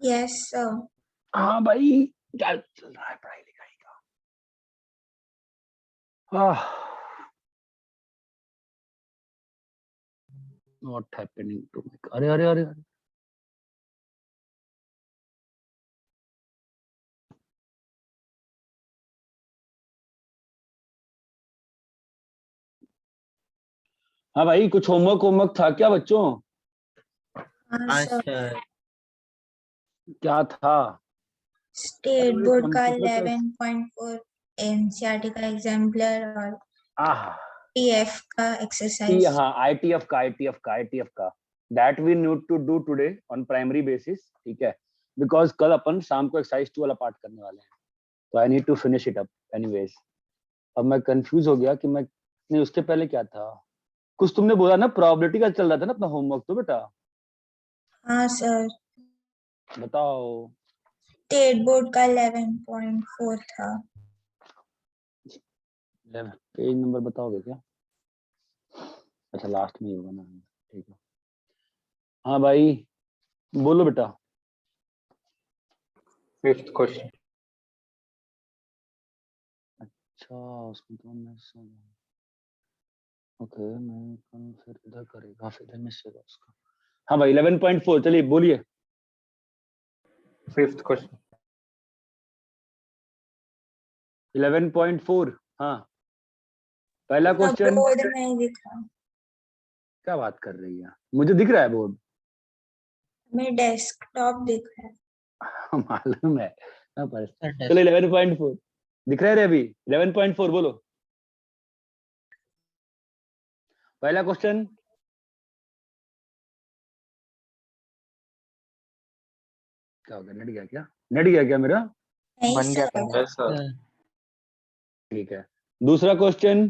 Yes sir. हाँ भाई, क्या चल रहा है पढ़ाई लिखाई का? What happening to me? अरे अरे अरे अरे, हाँ भाई, कुछ होमवर्क था क्या बच्चों? हाँ सर। क्या था? स्टेट बोर्ड का कंप्यूटर का 11.4 एनसीईआरटी का एग्जाम्पलर और टीएफ का एक्सरसाइज। हाँ, आईटीएफ का that we need to do today on primary basis, ठीक है, बिकॉज कल अपन शाम को एक्सरसाइज 2 वाला पार्ट करने वाले हैं, तो I need to finish it up anyways. अब मैं कंफ्यूज हो गया कि मैं नहीं, उसके पहले क्या था? कुछ तुमने बोला ना, प्रोबेबिलिटी का चल रहा था ना अपना होमवर्क, तो बेटा हाँ सर। बताओ। स्टेट बोर्ड का 11.4 था। पेज नंबर बताओगे क्या? अच्छा, लास्ट में ही होगा ना, ठीक है। हाँ भाई, बोलो बेटा। 5th question. अच्छा, उसमें तो मिस हो गया। ओके, मैं कल फिर इधर करेगा, फिर इधर मिस होगा उसका। हाँ भाई, 11.4, चलिए बोलिए। 5th question. 11.4, हाँ, पहला क्वेश्चन। बोर्ड नहीं दिखा। क्या बात कर रही है? मुझे दिख रहा है बोर्ड। मेरे डेस्कटॉप दिख रहा है। मालूम है। चलो 11.4 दिख रहा है रे अभी। 11.4 बोलो, पहला क्वेश्चन। क्या हो गया? नेट गया क्या? नेट गया क्या मेरा? नहीं बन गया था। सर। Yes sir. ठीक है, दूसरा क्वेश्चन।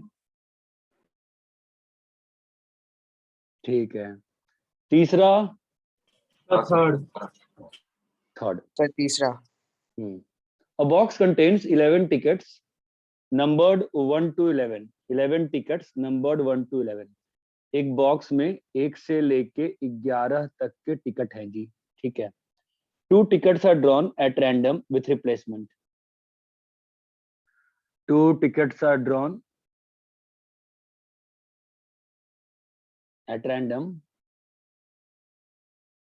ठीक है, तीसरा। थर्ड। थर्ड। सर तीसरा। A box contains 11 tickets numbered 1 to 11. 11 tickets numbered 1 to 11. एक बॉक्स में 1 से लेके 11 तक के टिकट हैं जी, ठीक है। 2 tickets are drawn at random with replacement. 2 tickets are drawn at random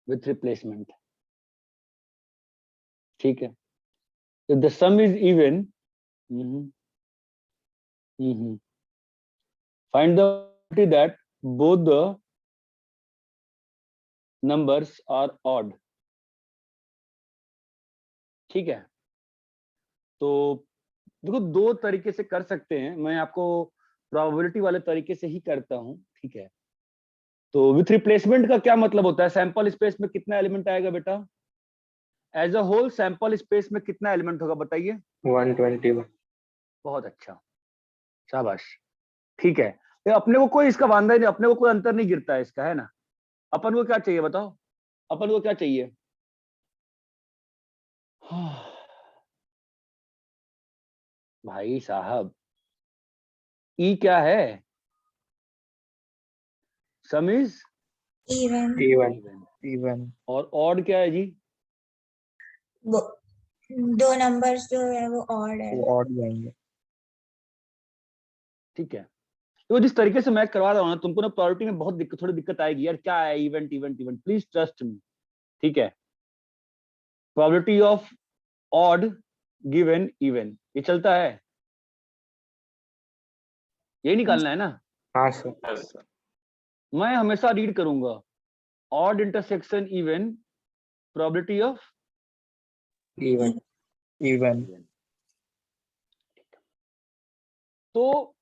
with replacement, ठीक है। If the sum is even, find the probability that both the numbers are odd, ठीक है। तो देखो, 2 तरीके से कर सकते हैं, मैं आपको प्रोबेबिलिटी वाले तरीके से ही करता हूं, ठीक है। तो विथ रिप्लेसमेंट का क्या मतलब होता है? सैंपल स्पेस में कितना एलिमेंट आएगा बेटा? As a whole sample space में कितना एलिमेंट होगा बताइए? 121। बहुत अच्छा, शाबाश, ठीक है। तो अपने को कोई इसका वांदा ही नहीं, अपने को कोई अंतर नहीं गिरता है इसका, है ना। अपन को क्या चाहिए बताओ? अपन को क्या चाहिए? भाई साहब, ई क्या है? सम इज इवन। इवन। इवन। और ऑड क्या है जी? वो 2 नंबर्स जो है वो ऑड है। वो ऑड जाएंगे। ठीक है। तो जिस तरीके से मैं करवा रहा हूँ ना, तुमको ना प्रायोरिटी में बहुत थोड़ी दिक्कत आएगी यार। क्या है event event event? Please trust me, ठीक है। Probability of odd given even, ये चलता है, ये निकालना है ना। हाँ सर। मैं हमेशा रीड करूंगा odd intersection even, probability of even. Even. तो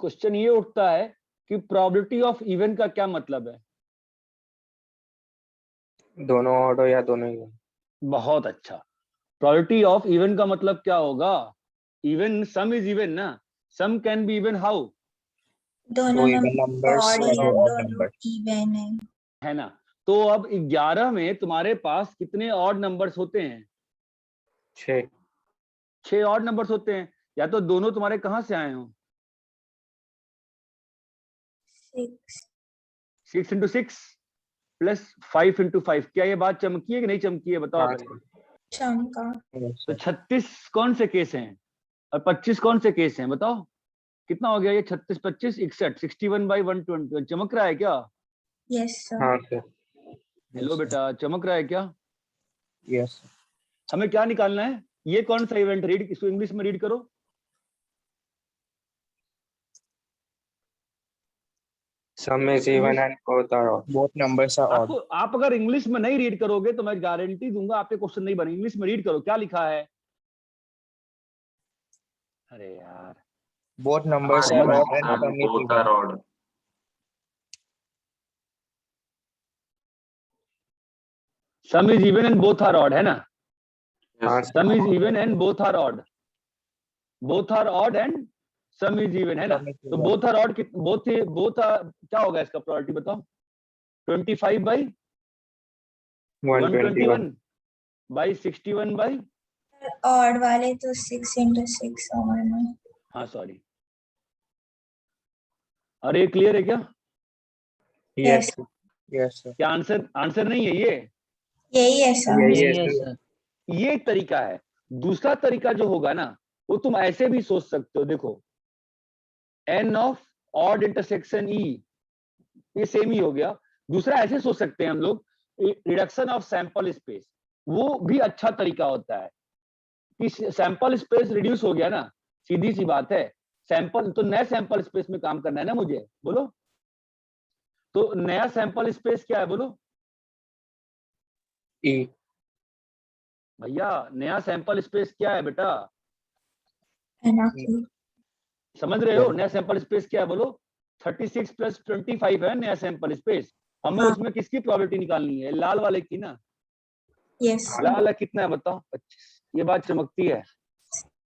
क्वेश्चन ये उठता है कि प्रोबेबिलिटी ऑफ इवन का क्या मतलब है? दोनों ऑड हो या दोनों इवन। बहुत अच्छा। प्रोबेबिलिटी ऑफ इवन का मतलब क्या होगा? इवन, सम इज इवन ना। Sum can be even how? दोनों दो इवन नंबर नंबर्स ऑड या है, दो ऑड दोनों नंबर्स। इवन है ना। तो अब 11 में तुम्हारे पास कितने ऑड नंबर्स होते हैं? 6। 6 ऑड नंबर्स होते हैं। या तो दोनों तुम्हारे कहां से आए हो? 6। 6 into 6, प्लस 5 into 5। क्या ये बात चमकी है कि नहीं चमकी है, बताओ हाँ पहले। सर। चमका। Yes, तो sir. 36 कौन से केस हैं और 25 कौन से केस हैं, बताओ कितना हो गया ये? 36 25 61, 61/120 चमक रहा है क्या? Yes sir. हाँ सर। Hello Yes, sir. बेटा, चमक रहा है क्या? Yes, sir. हमें क्या निकालना है? ये कौन सा इवेंट, रीड इसको इंग्लिश में रीड करो। Sum is even and both are odd. Both numbers are odd. आपको, आप अगर इंग्लिश में नहीं रीड करोगे तो मैं गारंटी दूंगा आपके क्वेश्चन नहीं बने। इंग्लिश में रीड करो, क्या लिखा है? अरे यार, Both numbers are समझ- odd and sum is both even. are odd. Sum is even and both are odd, है ना? हाँ Yes. Sir. Sum is even and both are odd, both are odd and sum is even, है ना? Sum is तो even. Both are odd, both क्या होगा इसका probability बताओ? 25/121 by 61 by, ऑड वाले तो 6 into 6 और में। हाँ सॉरी। और ये क्लियर है क्या? Yes sir. Yes, sir. क्या आंसर नहीं है ये? यही है सर। यही है सर। ये एक तरीका है। दूसरा तरीका जो होगा ना, वो तुम ऐसे भी सोच सकते हो, देखो n of odd intersection e, ये सेम ही हो गया। दूसरा ऐसे सोच सकते हैं हम लोग, रिडक्शन ऑफ सैंपल स्पेस, वो भी अच्छा तरीका होता है कि सैंपल स्पेस रिड्यूस हो गया ना, सीधी सी बात है, सैंपल तो नए सैंपल स्पेस में काम करना है ना मुझे, बोलो। तो नया सैंपल स्पेस क्या है, बोलो E. भैया, नया सैंपल स्पेस क्या है बेटा? एनाकी। समझ रहे हो नया सैंपल स्पेस क्या है, बोलो? 36 + 25 है नया सैंपल स्पेस। हमें हाँ। उसमें किसकी प्रोबेबिलिटी निकालनी है? लाल वाले की ना। यस लाल वाला कितना है बताओ? 25। ये बात चमकती है।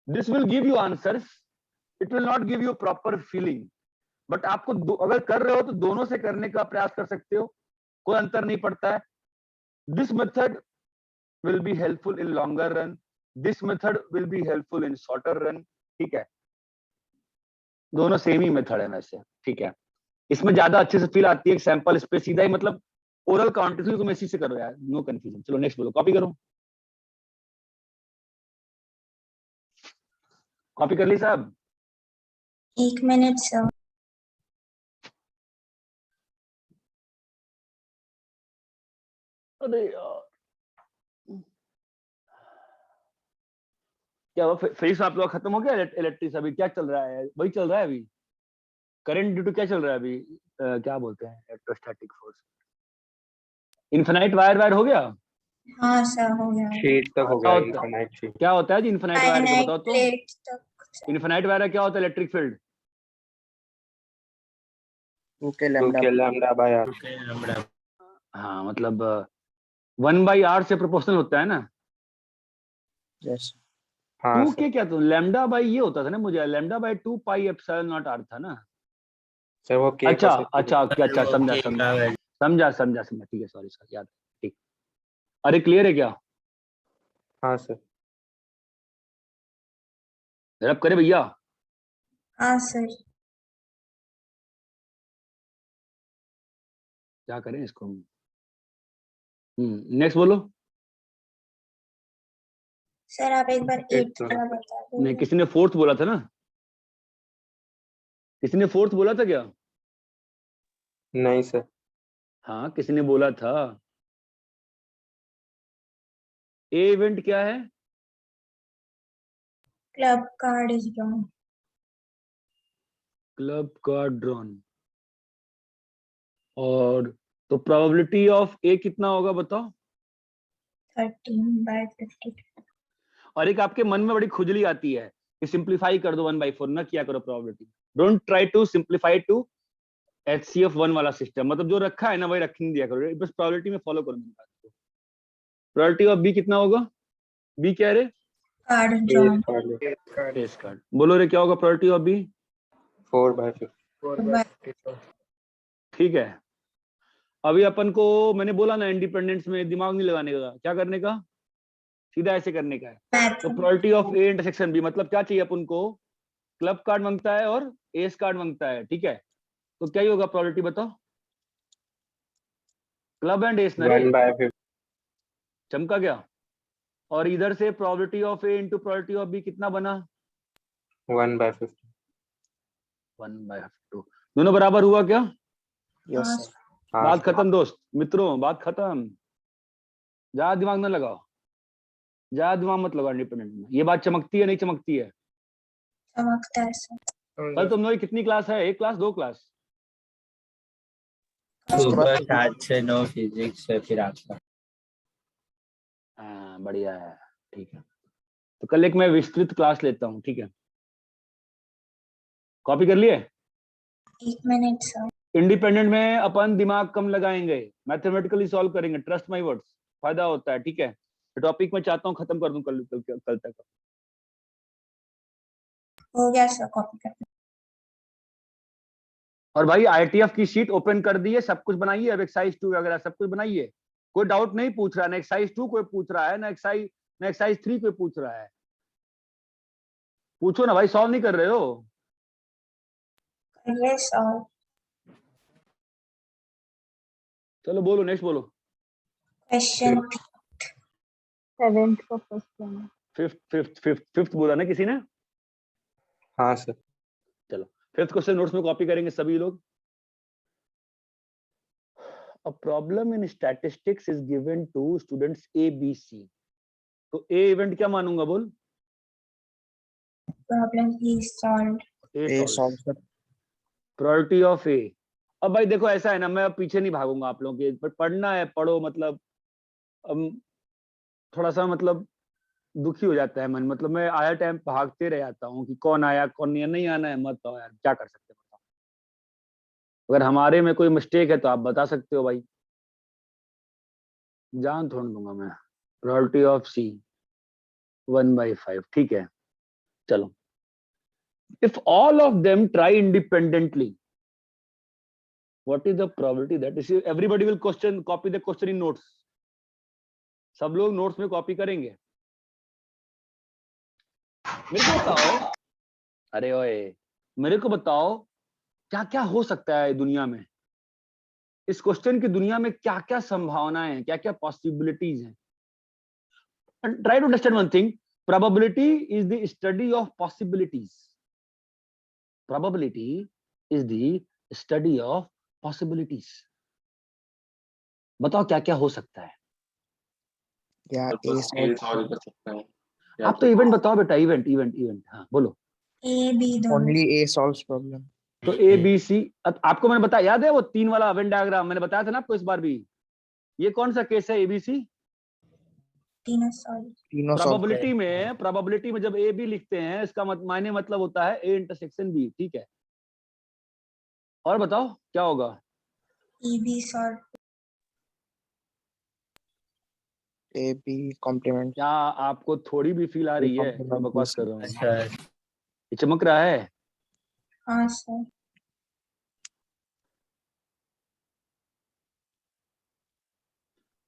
This will give you answers, it will not give you proper feeling, but आपको अगर कर रहे हो तो दोनों से करने का प्रयास कर सकते हो, कोई अंतर नहीं पड़ता है। This method will be helpful in longer run, this method will be helpful in shorter run, ठीक है? दोनों सेम ही मेथड है वैसे, ठीक है? इसमें ज्यादा अच्छे से फील आती है सैंपल स्पेस, सीधा ही मतलब ओरल क्वांटिटी को इसी से करो यार, नो कंफ्यूजन। चलो नेक्स्ट बोलो, कॉपी करो। कॉपी कर ली साहब? 1 मिनट सर। अरे यार, क्या हुआ? फेस आप लोग खत्म हो गया? इलेक्ट्रिक अभी क्या चल रहा है? वही चल रहा है अभी, करंट ड्यू टू क्या चल रहा है अभी? क्या बोलते हैं, इलेक्ट्रोस्टैटिक फोर्स। इनफिनाइट वायर हो गया? हाँ सर हो गया। शीट तक हो क्या गया। होता है? Infinite sheet. क्या होता है जी इनफिनाइट वायर का, बताओ तो। प्लेट तक। इनफिनाइट वायर क्या होता है? Electric field 2k 2k lambda. lambda by r. हाँ, मतलब 1/r से प्रोपोर्शनल होता है ना। Yes. हाँ 2 सर। के क्या, तो लैम्डा बाई ये होता था ना, मुझे lambda by 2 pi epsilon not r था ना। सर वो k अच्छा को अच्छा अच्छा, समझा, ठीक है, सॉरी सर, याद है, ठीक। अरे क्लियर है क्या? हाँ सर। रब करे भैया। हाँ सर। क्या करें इसको? नेक्स्ट बोलो। सर आप एक बार 8 तो- का बता नहीं, दो। किसी ने फोर्थ बोला था ना? किसी ने फोर्थ बोला था क्या? नहीं सर। हाँ, किसी ने बोला था। ए इवेंट क्या है? Club card is drawn. Club card drawn. और तो प्रोबेबिलिटी ऑफ ए कितना होगा बताओ? 13/50। और एक आपके मन में बड़ी खुजली आती है कि सिंप्लीफाई कर दो 1/4, ना किया करो probability. Don't try to simplify to HCF 1 वाला सिस्टम, मतलब जो रखा है ना वही रखने दिया करो, बस प्रोबेबिलिटी में फॉलो करो मेरी बात को। प्रोबेबिलिटी ऑफ बी कितना होगा? बी क्या है रे? Card drawn. Test card. बोलो रे, क्या होगा प्रोबेबिलिटी ऑफ बी? 4/50। ठीक है। अभी अपन को मैंने बोला ना, इंडिपेंडेंस में दिमाग नहीं लगाने का, क्या करने का? सीधा ऐसे करने का है। मैथ। तो probability of A intersection B, मतलब क्या चाहिए अपन को? क्लब कार्ड मांगता है और एस कार्ड मांगता है, ठीक है? तो क्या ही होगा प्रोबेबिलिटी बताओ? क्लब एंड एस नरे 1/50. चमका गया। और इधर से probability of A into probability of B कितना बना 1/50. 1/2। दोनों बराबर हुआ क्या? Yes, हाँ, sir. हाँ बात सर. खत्म दोस्त मित्रों, बात खत्म। ज्यादा दिमाग ना लगाओ, ज्यादा दिमाग मत लगाओ इंडिपेंडेंट में। ये बात चमकती है नहीं चमकती है? चमकता है सर। कल तुम लोग की कितनी क्लास है? एक क्लास, दो क्लास? सुबह सुबह 7 से 9 फिजिक्स है, फिर आपका। हाँ बढ़िया है, ठीक है। तो कल एक मैं विस्तृत क्लास लेता हूँ, ठीक है? कॉपी कर लिए? 1 मिनट सर। इंडिपेंडेंट में अपन दिमाग कम लगाएंगे, मैथमेटिकली सॉल्व करेंगे, ट्रस्ट माय वर्ड्स, फायदा होता है, ठीक है? टॉपिक मैं चाहता हूँ खत्म कर दूं कल तक। हो गया सर, कॉपी कर। और भाई आईटीएफ की शीट ओपन कर दी है, सब कुछ बनाइए, अब एक्सरसाइज 2 वगैरह सब कुछ बनाइए। कोई डाउट नहीं पूछ रहा है, ना एक्सरसाइज 2 कोई पूछ रहा है, ना एक्सरसाइज 3 कोई पूछ रहा है। पूछो ना भाई, सॉल्व नहीं कर रहे हो? यस और चलो बोलो, नेक्स्ट बोलो। क्वेश्चन 7th का क्वेश्चन। फिफ्थ बोला ना किसी ने? हाँ सर. चलो फिफ्थ क्वेश्चन नोट्स में कॉपी करेंगे सभी लोग। A problem in statistics is given to students A, B, C. तो A इवेंट क्या मानूंगा बोल? Problem is solved. A solve, sir. Probability of A। अब भाई देखो ऐसा है ना, मैं अब पीछे नहीं भागूंगा आप लोगों के, पर पढ़ना है पढ़ो, मतलब थोड़ा सा मतलब दुखी हो जाता है मन, मतलब मैं आया टाइम भागते रह जाता हूँ कि कौन आया कौन नहीं आना है, मत आओ यार, क्या कर सकते हैं बताओ। अगर हमारे में कोई मिस्टेक है तो आप बता सकते हो भाई, जान थोड़ दूंगा मैं। प्रोबेबिलिटी ऑफ C 1/5, ठीक है? चलो, if all of them try independently, what is the probability that is everybody will copy the question in notes? सब लोग नोट्स में कॉपी करेंगे। मेरे को बताओ, अरे ओए मेरे को बताओ क्या क्या हो सकता है दुनिया में, इस क्वेश्चन की दुनिया में क्या क्या संभावनाएं हैं, क्या क्या पॉसिबिलिटीज हैं। Try to understand one thing, probability is the study of possibilities. Probability is the study of possibilities. बताओ क्या क्या हो सकता है? Yeah, A solve. कर सकता है. आप तो इवेंट बताओ बेटा, इवेंट। हाँ बोलो। ए बी दोनों। Only A solves problem. तो ए बी सी, आपको मैंने बताया, याद है वो 3 वाला वेन डायग्राम मैंने बताया था ना आपको इस बार भी? ये कौन सा केस है एबीसी? तीनों सॉल्व। तीनों solve करें. प्रोबेबिलिटी में जब ए बी लिखते हैं इसका मायने मतलब होता है ए इंटरसेक्शन बी, ठीक है? और बताओ क्या होगा? A B solve. A B complement. क्या आपको थोड़ी भी फील आ रही है complement मैं बकवास B, कर रहा हूँ? अच्छा, ये चमक रहा है? हाँ सर।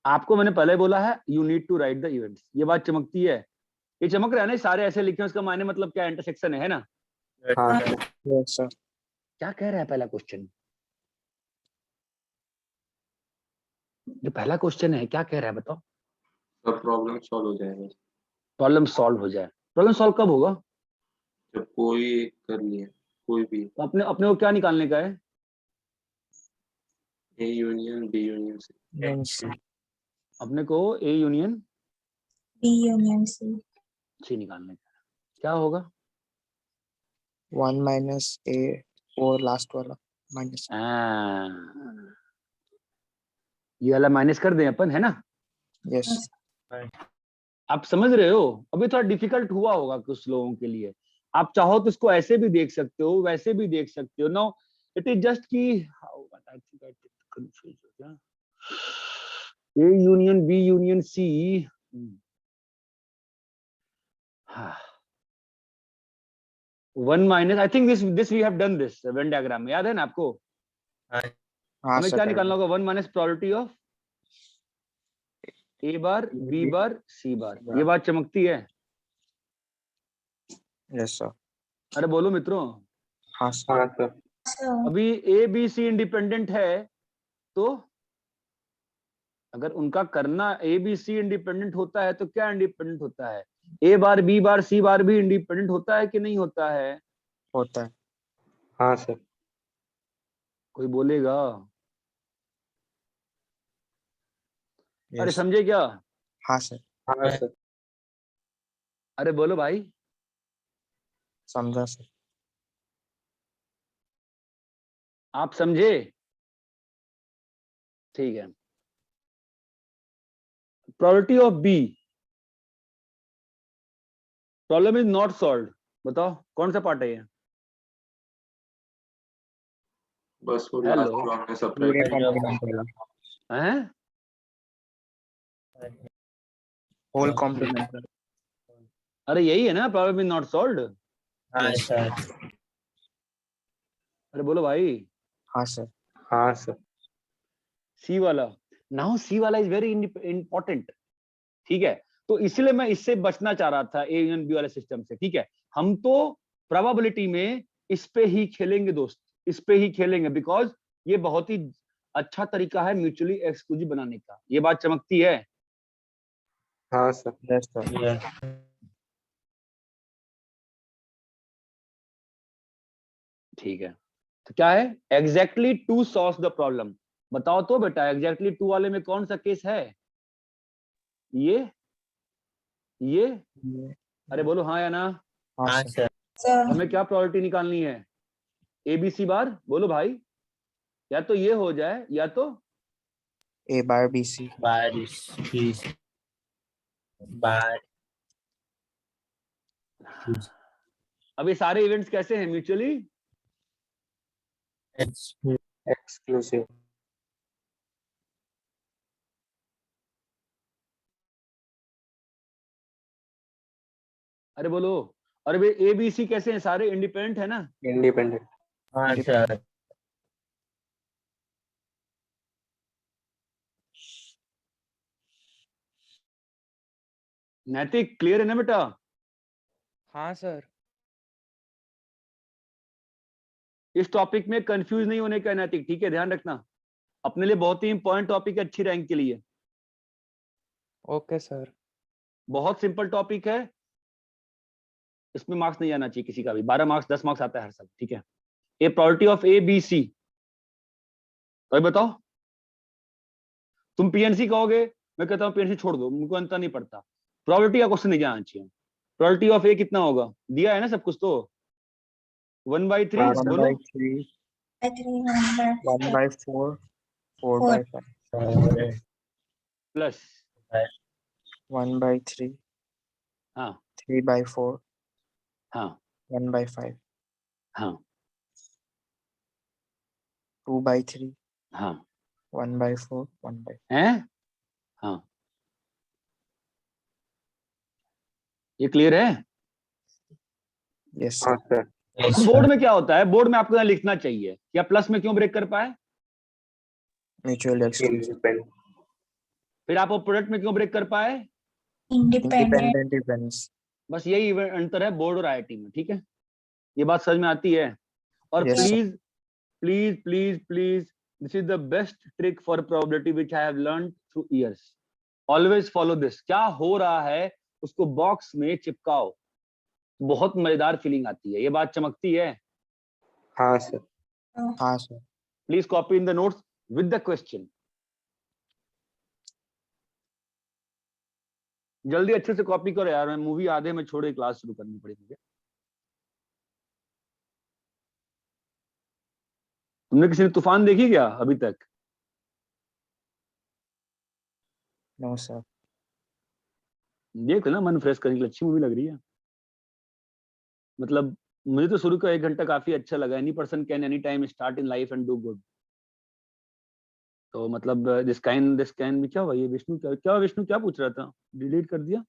आपको मैंने पहले बोला है you need to write the events, ये बात चमकती है? ये चमक रहा है ना, सारे ऐसे लिखे हैं, उसका मायने मतलब क्या इंटरसेक्शन है ना? हाँ Yes, sir. क्या कह रहा है पहला क्वेश्चन? जो पहला क्वेश्चन है क्या कह रहा है बताओ? सब प्रॉब्लम सॉल्व हो जाएगा प्रॉब्लम सॉल्व हो जाए। प्रॉब्लम सॉल्व कब होगा? जब कोई एक कर लिया, कोई भी तो अपने अपने को क्या निकालने का है? A यूनियन B यूनियन से. Then C. अपने को A union B union C. C निकालने का है। क्या होगा? 1 minus A और last वाला minus. ये वाला माइनस कर दें अपन, है ना? Yes. आप समझ रहे हो? अभी थोड़ा डिफिकल्ट हुआ होगा कुछ लोगों के लिए। आप चाहो तो इसको ऐसे भी देख सकते हो, वैसे भी देख सकते हो। नो इट इज जस्ट की A union B union C. One minus, I think this we have done this Venn diagram में, याद है ना आपको? हाँ हमें sir. क्या निकालना होगा? 1 minus probability of A bar B bar C bar. ये बात चमकती है? Yes, sir. अरे बोलो मित्रों। हाँ sir. हाँ सर. सर अभी ए बी सी इंडिपेंडेंट है तो अगर उनका करना ए बी सी इंडिपेंडेंट होता है तो क्या इंडिपेंडेंट होता है? ए बार बी बार सी बार भी इंडिपेंडेंट होता है कि नहीं होता है? होता है। हाँ सर। कोई बोलेगा? अरे यस। समझे क्या? हाँ सर, हाँ सर। अरे बोलो भाई। समझा सर। आप समझे? ठीक है। Probability of B, problem is not solve. बताओ कौन सा पार्ट है ये? बस वो Hello. लास्ट जो हमने सब पूरे राइट कॉम्प्लीमेंट वाला, हैं? होल कॉम्प्लीमेंट वाला। अरे यही है ना प्रॉब्लम इज नॉट सॉल्व्ड। हाँ Yes. सर। अरे बोलो भाई। हाँ सर। हाँ सर। सी वाला, नाउ सी वाला इज वेरी इंपॉर्टेंट। ठीक है, तो इसलिए मैं इससे बचना चाह रहा था ए यूनियन बी वाले सिस्टम से। ठीक है, हम तो प्रोबेबिलिटी में इस पे ही खेलेंगे दोस्त, इस पे ही खेलेंगे, बिकॉज ये बहुत ही अच्छा तरीका है म्यूचुअली एक्सक्लूसिव बनाने का। ये बात चमकती है। हाँ सर। Yes sir. यस। ठीक है, तो क्या है? Exactly to solve the problem. बताओ तो बेटा, एग्जैक्टली टू वाले में कौन सा केस है? ये अरे बोलो हाँ या ना। हाँ हाँ सर। सर। हमें क्या प्रोबेबिलिटी निकालनी है? ए बी सी बार। बोलो भाई, या तो ये हो जाए या तो ए बार बी सी। बारिश की बार। अब ये सारे इवेंट्स कैसे हैं? Mutually exclusive. अरे बोलो। और वे ए बी सी कैसे हैं? सारे इंडिपेंडेंट है ना? इंडिपेंडेंट। हाँ सर। नैतिक क्लियर है ना बेटा? हाँ सर। इस टॉपिक में कंफ्यूज नहीं होने का नैतिक, ठीक है? ध्यान रखना, अपने लिए बहुत ही इंपॉर्टेंट टॉपिक है, अच्छी रैंक के लिए। Okay sir. बहुत सिंपल टॉपिक है, इसमें मार्क्स नहीं आना चाहिए किसी का भी। 12 मार्क्स 10 मार्क्स आता है हर साल। ठीक है, A probability of A B C. तो बताओ, तुम पीएनसी कहोगे, मैं कहता हूँ पीएनसी छोड़ दो, मुझको अंतर नहीं पड़ता। प्रोबेबिलिटी का क्वेश्चन नहीं जाना चाहिए। प्रोबेबिलिटी ऑफ ए कितना होगा? दिया है ना सब कुछ तो। 1/3 हाँ, बोलो। 1/3, 1/4, 4/5, प्लस 1/3, हाँ 3/4, हाँ 1/5, हाँ 2/3, हाँ 1/4, 1/5। हैं? हाँ, ये क्लियर है? यस हाँ सर। सर। बोर्ड में क्या होता है? बोर्ड में आपको यहाँ लिखना चाहिए या प्लस में क्यों ब्रेक कर पाए? Mutually exclusive. इंडिपेंडेंट। फिर आप प्रोडक्ट में क्यों ब्रेक कर पाए? इंडिपेंडेंट। Independent events. बस यही अंतर है बोर्ड और आईआईटी में। ठीक है, ये बात समझ में आती है? और Yes, sir. Please please please please, this is the best trick for probability which I have learned through years. Always follow this. क्या हो रहा है उसको बॉक्स में चिपकाओ, बहुत मजेदार फीलिंग आती है। ये बात चमकती है? हाँ सर। हाँ sir. Please copy in the notes with the question. जल्दी अच्छे से कॉपी करो यार, मैं मूवी आधे में छोड़े क्लास शुरू करनी पड़ी मुझे। तुमने किसी ने तूफान देखी क्या अभी तक? No sir. देख ना, मन फ्रेश करने के लिए अच्छी मूवी लग रही है। मतलब मुझे तो शुरू का 1 घंटा काफी अच्छा लगा। Any person can any time start in life and do good. तो मतलब दिस काइंड में क्या हुआ? ये विष्णु क्या विष्णु क्या पूछ रहा था? डिलीट कर दिया?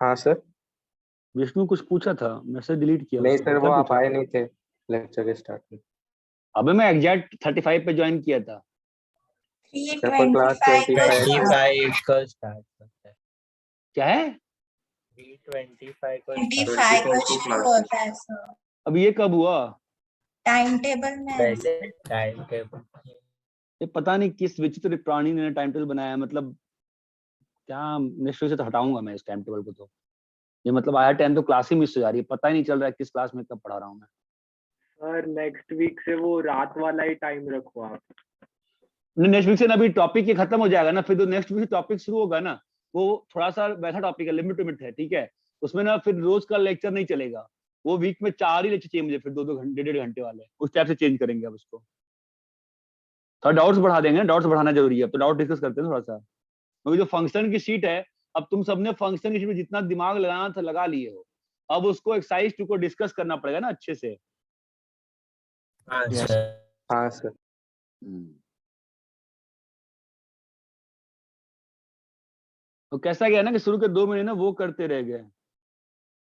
हाँ सर। विष्णु कुछ पूछा था, मैसेज डिलीट किया नहीं उसने। सर, क्या वो आप पूछा आए था? नहीं थे लेक्चर के स्टार्ट में। अबे मैं एग्जैक्ट 35 पे ज्वाइन किया था। पेपर क्लास 25 25 को स्टार्ट करते हैं। क्या है? 25 को 25 को 25 शुरू होता है सर। अब ये कब हुआ? टाइम टेबल में है। पहले टाइम टेबल ये पता नहीं किस विचित्र प्राणी ने टाइम टेबल बनाया है, मतलब क्या, नेक्स्ट वीक से तो हटाऊंगा मैं इस टाइम टेबल को। तो ये मतलब आया टाइम तो क्लास ही मिस हो जा रही है, पता ही नहीं चल रहा है किस क्लास में कब पढ़ा रहा हूँ मैं। सर नेक्स्ट वीक से वो रात वाला ही टाइम रखो आप। नेक्स्ट वीक से ना अभी टॉपिक ये खत्म हो जाएगा ना, फिर तो नेक्स्ट वीक से टॉपिक शुरू होगा ना, वो थोड़ा सा वैसा टॉपिक है, लिमिट लिमिट है, ठीक है। उसमें ना फिर रोज का लेक्चर नहीं चलेगा, वो वीक में 4 ही लेक्चर चाहिए मुझे, फिर 2-2 घंटे 1.5 घंटे वाले, उस टाइप से चेंज करेंगे अब उसको। थोड़ा डाउट्स बढ़ा देंगे, डाउट्स बढ़ाना जरूरी है, तो डाउट डिस्कस करते हैं थोड़ा सा। क्योंकि जो फंक्शन की शीट है, अब तुम सबने फंक्शन की शीट में जितना दिमाग लगाना था लगा लिए हो, अब उसको एक्सरसाइज 2 को डिस्कस करना पड़ेगा ना अच्छे से। हाँ Yes. सर। हाँ सर। तो कैसा गया ना कि शुरू के 2 महीने ना वो करते रह गए,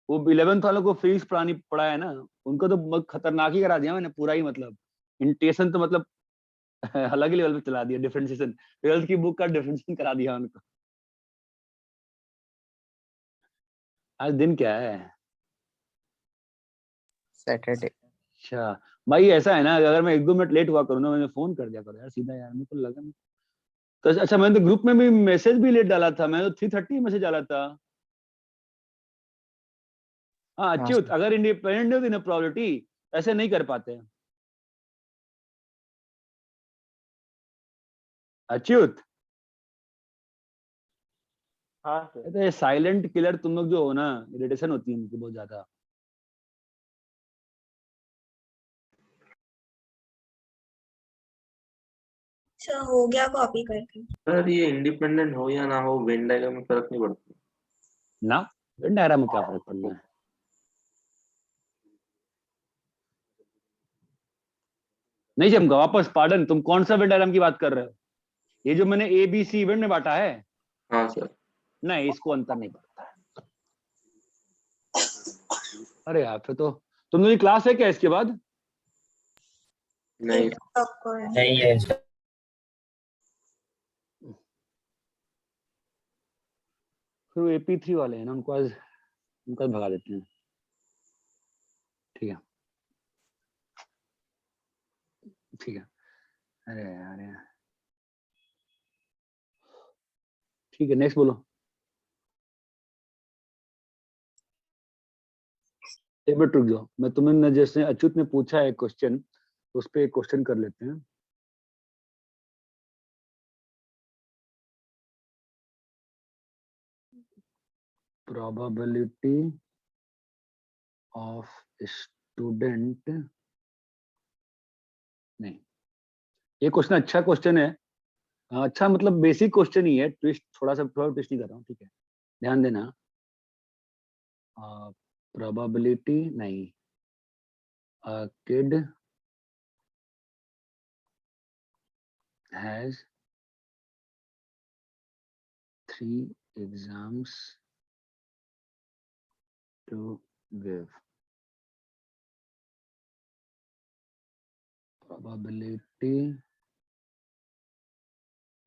वो 11th वालों को फिजिक्स पढ़ानी पड़ा है ना, उनको तो खतरनाक ही करा दिया मैंने पूरा ही, मतलब इंटेशन तो मतलब अलग ही लेवल पे चला दिया, डिफरेंशिएशन 12th की बुक का डिफरेंशिएशन करा दिया उनको। आज दिन क्या है? Saturday. अच्छा भाई, ऐसा है ना, अगर मैं 1-2 मिनट लेट हुआ करूँ ना, मैंने फोन कर दिया करो यार सीधा यार, मेरे को लगा नहीं। तो अच्छा, मैंने तो ग्रुप में भी मैसेज भी लेट डाला था, मैंने तो 3:30 मैसेज डाला था। हाँ हाँ अच्युत, सर। अगर इंडिपेंडेंट होती ना प्रोबेबिलिटी, ऐसे नहीं कर पाते अच्युत। हाँ सर। तो साइलेंट किलर तुम लोग जो हो ना, इरिटेशन होती है मुझे बहुत ज्यादा। सर हो गया कॉपी करके। सर ये इंडिपेंडेंट हो या ना हो, वेन डायग्राम में फर्क नहीं पड़ता। ना वेन डायग्राम में क्या फर्क पड़ना है? नहीं जमगा, वापस पार्डन, तुम कौन सा वेन डायग्राम की बात कर रहे हो? ये जो मैंने ABC इवेंट में बांटा है? हाँ सर। नहीं, इसको अंतर नहीं पड़ता है। अरे यार, फिर तो तुम लोग की क्लास है क्या इसके बाद? नहीं 8 o'clock को है। नहीं है सर। फिर वो AP3 वाले हैं ना, उनको आज भगा देते हैं, ठीक है ठीक है। अरे यार, ठीक है, नेक्स्ट बोलो। एक मिनट रुक जाओ, मैं तुम्हें न, जैसे अच्युत ने पूछा है क्वेश्चन, उस पर एक क्वेश्चन कर लेते हैं। प्रोबेबिलिटी ऑफ स्टूडेंट, नहीं ये क्वेश्चन अच्छा क्वेश्चन है। अच्छा मतलब बेसिक क्वेश्चन ही है, ट्विस्ट थोड़ा ट्विस्ट नहीं कर रहा हूँ, ठीक है, ध्यान देना। प्रोबेबिलिटी नहीं, kid has 3 exams to give, probability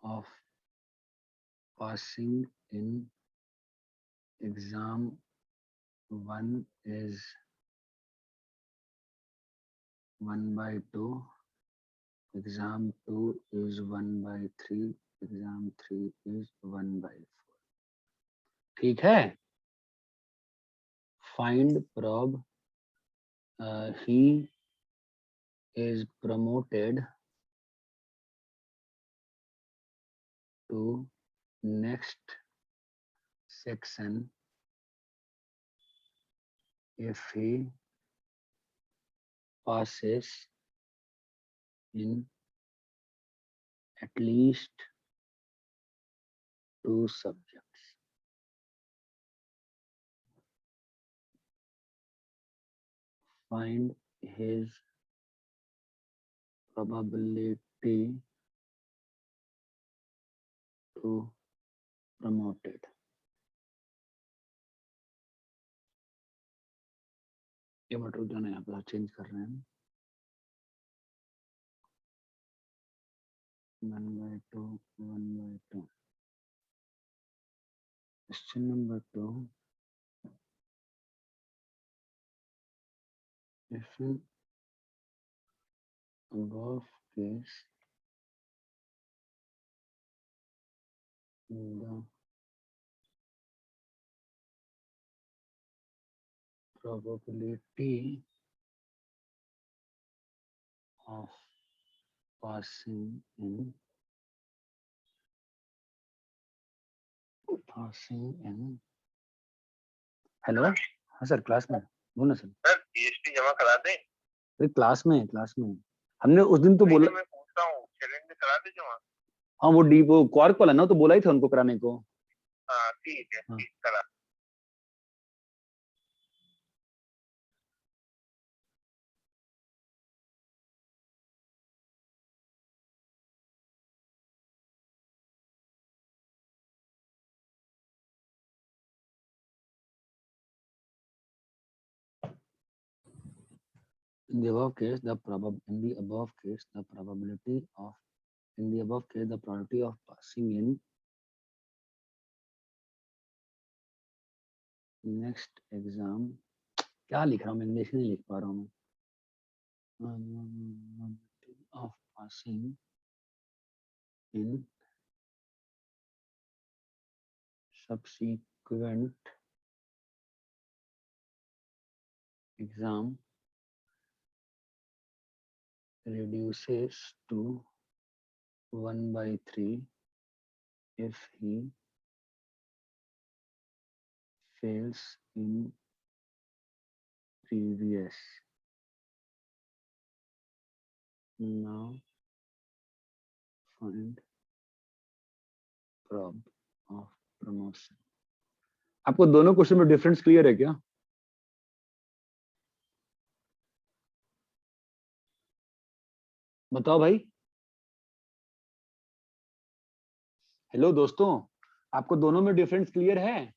of passing in exam 1 is 1/2, exam 2 is 1/3, exam 3 is 1/4, ठीक है। find prob he is promoted to next section if he passes in at least 2 subjects. Find his probability to promoted. ये मत रुक जाना, यहाँ पर change कर रहे हैं। 1/2, 1/2. Question number 2. If in above case the probability of passing in hello हाँ सर क्लास में बोलो सर जीएसटी जमा करा दें। अरे क्लास में हमने उस दिन तो बोला मैं पूछ रहा हूँ चैलेंज करा दे जमा। हाँ वो क्वार्क वाला ना तो बोला ही था उनको कराने को। हाँ ठीक है हाँ। ठीक करा। In the above case, the probability of passing in next exam क्या लिख रहा हूँ मैं इंग्लिश नहीं लिख पा रहा हूँ मैं of passing in subsequent exam reduces to 1/3 if he fails in previous. Now find prob of promotion. आपको दोनों क्वेश्चन में डिफरेंस क्लियर है क्या? बताओ भाई। हेलो दोस्तों, आपको दोनों में डिफरेंस क्लियर है?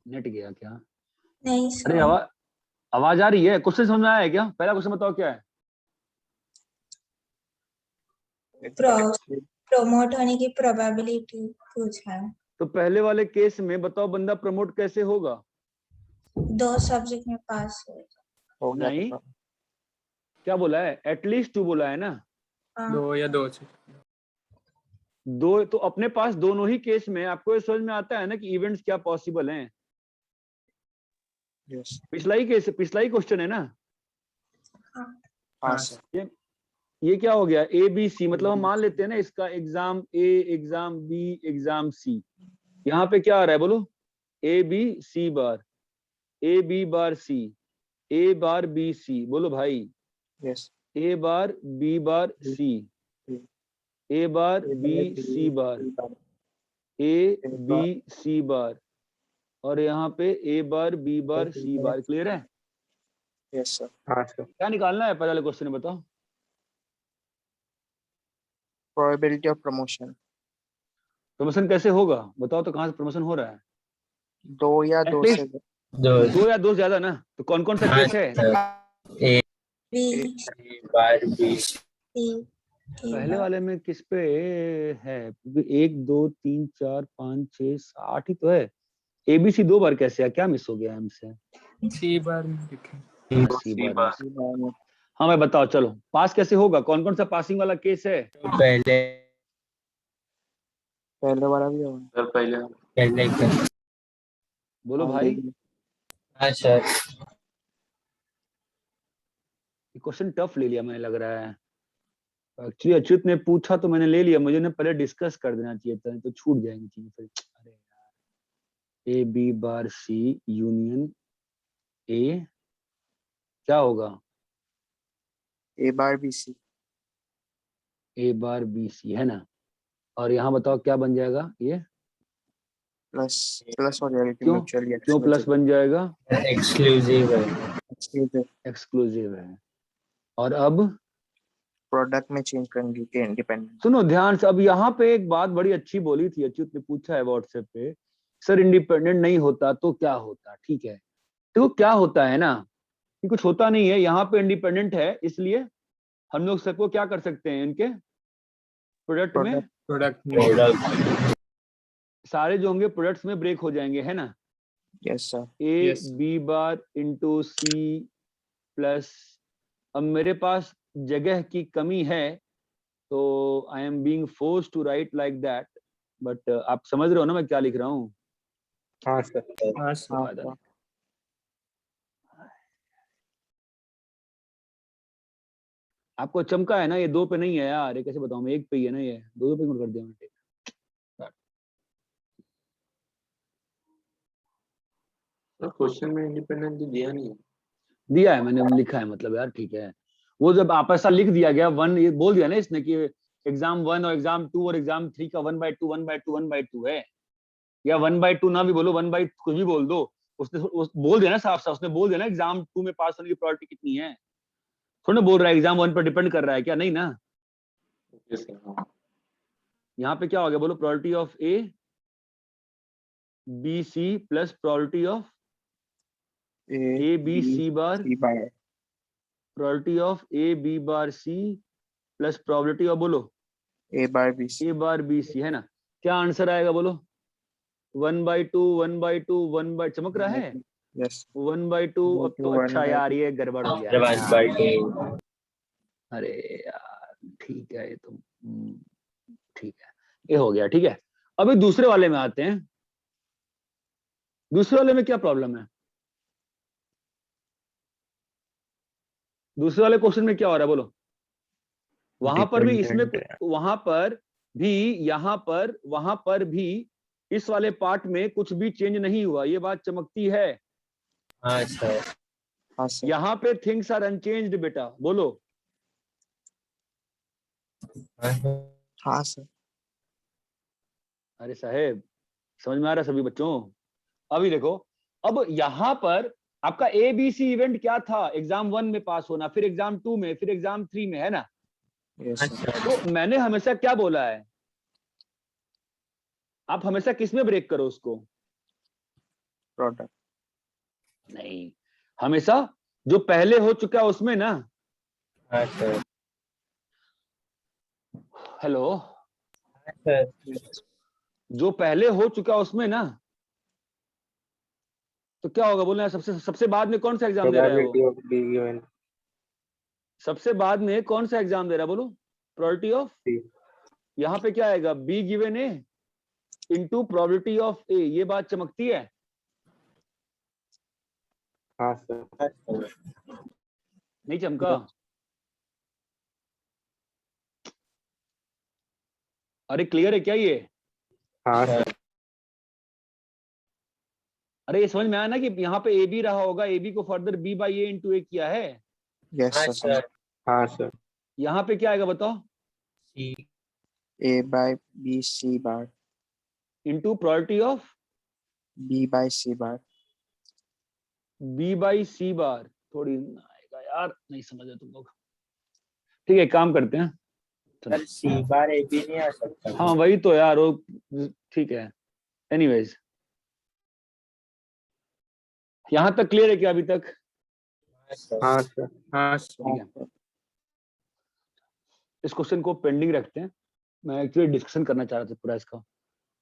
नेट गया क्या? नहीं अरे सर। आवाज आ रही है? क्वेश्चन समझ में आया है क्या? पहला क्वेश्चन बताओ क्या है? प्रमोट होने की प्रोबेबिलिटी पूछा है। तो पहले वाले केस में बताओ बंदा प्रमोट कैसे होगा? 2 सब्जेक्ट में पास हो गया नहीं, तो क्या बोला है? एटलीस्ट 2 बोला है ना? हाँ। 2 या 2 से 2 तो अपने पास दोनों ही केस में आपको ये समझ में आता है ना कि इवेंट्स क्या पॉसिबल हैं? यस पिछला ही क्वेश्चन है ना? हाँ सर ये क्या हो गया? ए बी सी, मतलब हम मान लेते हैं ना इसका exam A, exam B, exam C. यहाँ पे क्या आ रहा है बोलो? A B C bar, A B bar C, A bar B C. बोलो भाई। Yes A bar B bar C, A bar B C bar, A B C bar, और यहाँ पे A bar B bar C bar. Clear है? Yes sir हाँ sir. क्या निकालना है पहले क्वेश्चन में बताओ? प्रोबेबिलिटी ऑफ प्रमोशन प्रमोशन कैसे होगा बताओ तो? कहाँ से प्रमोशन हो रहा है? 2 या 2 At से least 2 या 2 ज्यादा ना? तो कौन कौन सा केस है? बी बी सी पहले वाले में किस पे है? 1 2 3 4 5 6 8 ही तो है। एबीसी 2 बार कैसे है? क्या मिस हो गया हमसे? सी बार में लिखे। सी बार। हाँ भाई बताओ, चलो पास कैसे होगा? कौन कौन सा पासिंग वाला केस है? पहले वाला भी होगा सर पहले बोलो भाई। हाँ सर। क्वेश्चन टफ ले लिया मैंने, लग रहा है। एक्चुअली अच्युत ने पूछा तो मैंने ले लिया, मुझे ना पहले डिस्कस कर देना चाहिए था, तो छूट जाएंगी चीजें फिर। अरे यार, ए B bar C union A क्या होगा? ए bar B C A bar B C है ना? और यहाँ बताओ क्या बन जाएगा ये? प्लस हो जाएगा क्यों? म्यूचुअली क्यों प्लस बन जाएगा? एक्सक्लूसिव है। और अब प्रोडक्ट में चेंज करेंगे कि इंडिपेंडेंट। सुनो ध्यान से, अब यहाँ पे एक बात बड़ी अच्छी बोली थी, अच्युत ने पूछा है व्हाट्सएप पे, सर इंडिपेंडेंट नहीं होता तो क्या होता? ठीक है, तो क्या होता है ना कि कुछ होता नहीं है। यहाँ पे इंडिपेंडेंट है, इसलिए हम लोग सबको क्या कर सकते हैं? इनके प्रोडक्ट में सारे जो होंगे प्रोडक्ट्स में ब्रेक हो जाएंगे, है ना? Yes sir. A B bar into C plus, अब मेरे पास जगह की कमी है तो I am being forced to write like that, but आप समझ रहे हो ना मैं क्या लिख रहा हूँ? हाँ सर। हाँ सर। हाँ फायदा सर। नहीं। आपको चमका है ना, ये 2 पे नहीं है यार, ये कैसे बताऊं मैं, 1 पे ही है ना, ये 2 पे क्यों कर दिया मैंने? क्वेश्चन में इंडिपेंडेंट तो दिया नहीं है। दिया है मैंने, लिखा है मतलब यार, ठीक है। वो जब आप ऐसा लिख दिया गया 1, ये बोल दिया ना इसने कि एग्जाम 1 और एग्जाम 2 और एग्जाम 3 का 1/2 1/2 1/2 है, या 1/2 ना भी बोलो, 1/2 कुछ भी बोल दो, उसने बोल दिया ना साफ साफ, उसने बोल दिया ना एग्जाम 2 में पास होने की प्रोबेबिलिटी कितनी है, थोड़ा बोल रहा है एग्जाम 1 पर डिपेंड कर रहा है क्या, नहीं ना। Okay sir. हाँ यहाँ पे क्या हो गया बोलो, probability of A B C plus probability of A B C bar, C bar probability of A B bar C plus probability of बोलो A bar B C। A bar B C, है ना। क्या answer आएगा बोलो? 1/2 1/2 1/, चमक रहा है Yes। 1/2। अब तो अच्छा यार, ये गड़बड़ हो गया है Advanced by यार। two. अरे यार ठीक है, ये तो ठीक है, ये हो गया, ठीक है। अभी दूसरे वाले में आते हैं। दूसरे वाले में क्या प्रॉब्लम है? दूसरे वाले क्वेश्चन में क्या हो रहा है बोलो? वहां पर भी इसमें, वहां पर भी, यहाँ पर, वहां पर भी इस वाले पार्ट में कुछ भी चेंज नहीं हुआ, ये बात चमकती है। हाँ सर। हाँ सर। यहाँ पे थिंग्स आर अनचेंज्ड बेटा, बोलो। हाँ सर। अरे साहेब, समझ में आ रहा है सभी बच्चों? अभी देखो, अब यहाँ पर आपका ABC इवेंट क्या था? एग्जाम 1 में पास होना, फिर एग्जाम 2 में, फिर एग्जाम 3 में, है ना। Yes sir। तो मैंने हमेशा क्या बोला है, आप हमेशा किस में ब्रेक करो उसको? Product। नहीं, हमेशा जो पहले हो चुका है उसमें ना। हाँ सर। Hello, sir. जो पहले हो चुका उसमें ना, तो क्या होगा बोलना? सबसे सबसे बाद में कौन सा एग्जाम दे रहा है वो? Probability of being given सबसे बाद में कौन सा एग्जाम दे रहा है बोलो? Probability of, C. यहाँ पे क्या आएगा? B given A into probability of A, ये बात चमकती है। हाँ सर। नहीं चमका? अरे क्लियर है क्या ये? हाँ सर। अरे ये समझ में आया ना कि यहाँ पे ए बी रहा होगा, ए बी को further B by A into A किया है। Yes हाँ sir। सर। हाँ सर। यहाँ पे क्या आएगा बताओ? C. A by B C bar into probability of B by C bar। B by C bar, थोड़ी ना आएगा यार, नहीं समझ तुम लोग। ठीक है, काम करते हैं। Sir C bar A B नहीं आ सकता। हाँ वही तो यार, वो ठीक है। एनीवेज, यहाँ तक क्लियर है क्या अभी तक? हाँ सर। हाँ सर। ठीक है, इस क्वेश्चन को पेंडिंग रखते हैं। मैं एक्चुअली डिस्कशन करना चाह रहा था पूरा इसका,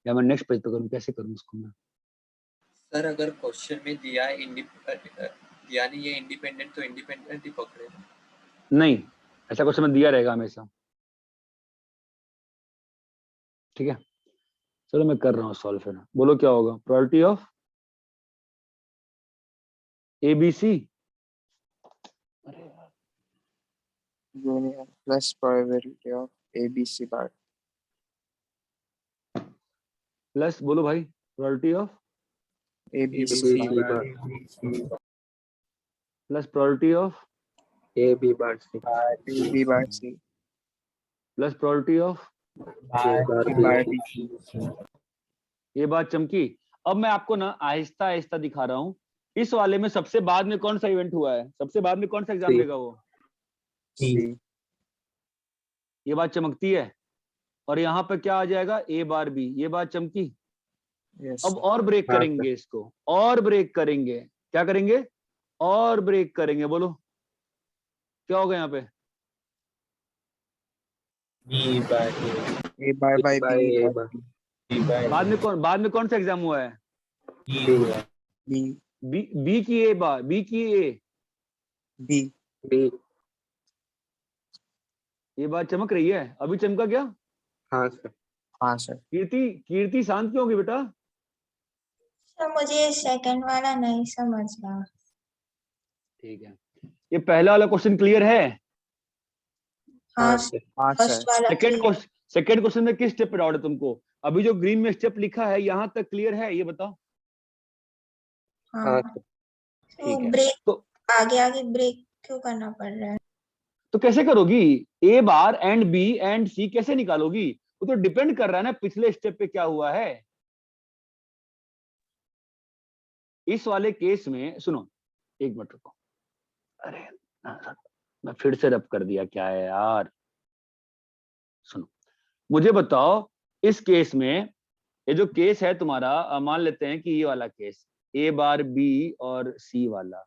या मैं नेक्स्ट पेज पे करूँ, कैसे करूँ उसको मैं? सर अगर क्वेश्चन में दिया है दिया नहीं है इंडिपेंडेंट, तो इंडिपेंडेंट ही पकड़े। नहीं, ऐसा क्वेश्चन में दिया रहेगा हमेशा। ठीक है, चलो मैं कर रहा हूँ सॉल्व। फिर बोलो क्या होगा? Probability of ABC Union plus probability of A B C bar plus बोलो भाई, probability of A B C bar plus probability of A B bar C. A B bar C plus probability of A bar B C। ये बात चमकी। अब मैं आपको ना आहिस्ता आहिस्ता दिखा रहा हूँ। इस वाले में सबसे बाद में कौन सा इवेंट हुआ है? सबसे बाद में कौन सा एग्जाम C। देगा वो? C। ये बात चमकती है। और यहाँ पे क्या आ जाएगा? A बार B, ये बात चमकी। Yes अब sir। और ब्रेक हाँ, करेंगे इसको, और ब्रेक करेंगे। क्या करेंगे? और ब्रेक करेंगे। बोलो क्या होगा यहाँ पे? B by A. A bar by by B A bar bar. B by बाद में कौन सा एग्जाम हुआ है? B. B बी की ए बार, बी की ए, B B. ये बात चमक रही है? अभी चमका क्या? हाँ सर। हाँ सर। कीर्ति शांत क्यों होगी बेटा? सर मुझे सेकंड वाला नहीं समझ रहा। ठीक है, ये पहला वाला क्वेश्चन क्लियर है? हाँ हाँ सर, सर। हाँ फर्स्ट सर। वाला clear। सेकंड क्वेश्चन में किस स्टेप पे डाउट है तुमको? अभी जो ग्रीन में स्टेप लिखा है यहाँ तक क्लियर है, ये बताओ। हाँ हाँ सर। तो ठीक है, ब्रेक तो आगे आगे ब्रेक क्यों करना पड़ रहा है? तो कैसे करोगी? ए बार एंड बी एंड सी कैसे निकालोगी? वो तो डिपेंड कर रहा है ना पिछले स्टेप पे क्या हुआ है। इस वाले केस में सुनो, एक मिनट रुको। अरे मैं फिर से रब कर दिया, क्या है यार। सुनो, मुझे बताओ, इस केस में ये जो केस है तुम्हारा, मान लेते हैं कि ये वाला केस ए बार बी और सी वाला,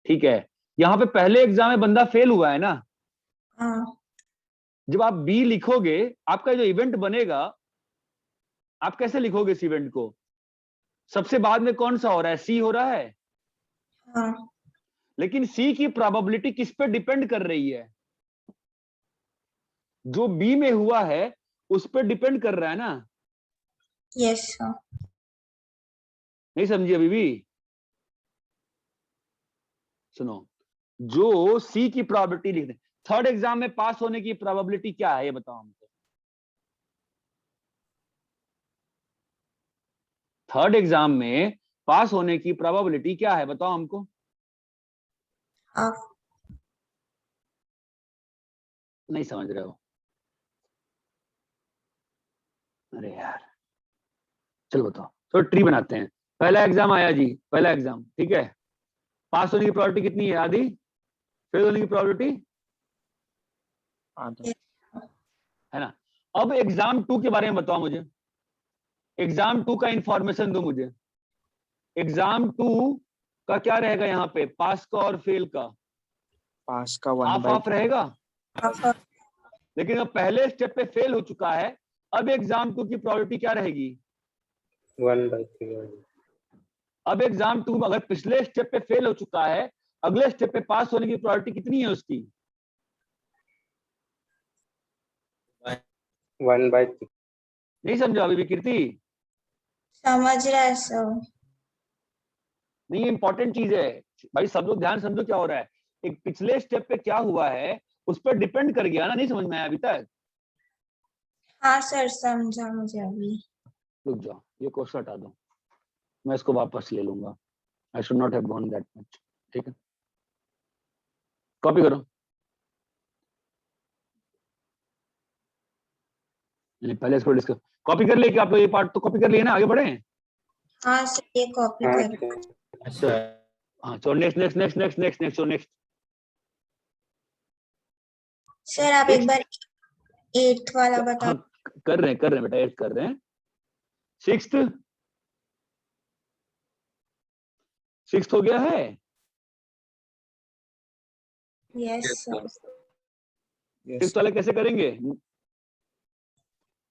ठीक है। यहाँ पे पहले एग्जाम में बंदा फेल हुआ है ना। हाँ जब आप बी लिखोगे, आपका जो इवेंट बनेगा, आप कैसे लिखोगे इस इवेंट को? सबसे बाद में कौन सा हो रहा है? सी हो रहा है। हाँ लेकिन सी की प्रोबेबिलिटी किस पे डिपेंड कर रही है? जो बी में हुआ है उस पे डिपेंड कर रहा है ना। Yes sir. नहीं समझी अभी भी? सुनो, जो सी की प्रोबेबिलिटी लिख दे, थर्ड एग्जाम में पास होने की प्रोबेबिलिटी क्या है ये बताओ हमको। थर्ड एग्जाम में पास होने की प्रोबेबिलिटी क्या है बताओ हमको। हाफ। नहीं समझ रहे हो? अरे यार, चलो बताओ। तो ट्री बनाते हैं। पहला एग्जाम आया जी, पहला एग्जाम, ठीक है। पास होने की प्रोबेबिलिटी कितनी है? आधी। फेल होने की प्रोबेबिलिटी आधा। है ना। अब एग्जाम 2 के बारे में बताओ मुझे। एग्जाम 2 का इंफॉर्मेशन दो मुझे। एग्जाम 2 का क्या रहेगा यहाँ पे? पास का और फेल का पास का हाफ हाफ रहेगा। हाफ। लेकिन अब पहले स्टेप पे फेल हो चुका है, अब एग्जाम 2 की प्रोबेबिलिटी क्या रहेगी? 1/3। अब एग्जाम 2 अगर पिछले स्टेप पे फेल हो चुका है, अगले स्टेप पे पास होने की प्रोबेबिलिटी कितनी है उसकी? 1/3। नहीं समझा अभी भी कीर्ति? समझ रहा है सर। नहीं, इंपॉर्टेंट चीज है भाई, सब लोग ध्यान समझो क्या हो रहा है। एक पिछले स्टेप पे क्या हुआ है उस पर डिपेंड कर गया ना। नहीं समझ में आया अभी तक? हाँ सर समझा मुझे अभी। रुक जाओ, ये क्वेश्चन हटा दो, मैं इसको वापस ले लूंगा। I should not have gone that much. ठीक है, कॉपी करो। पहले इसको डिस्कस कॉपी कर लिया क्या आप लोग? ये पार्ट तो कॉपी कर लिए ना, आगे बढ़े? हाँ सर ये कॉपी हाँ कर। सर। अच्छा, हाँ चलो next next next next next next next. Sir आप एक बार 8th वाला बता। हाँ कर रहे हैं बेटा, 8 कर रहे हैं। सिक्स्थ हो गया है। Yes sir. सिक्स्थ वाला कैसे करेंगे?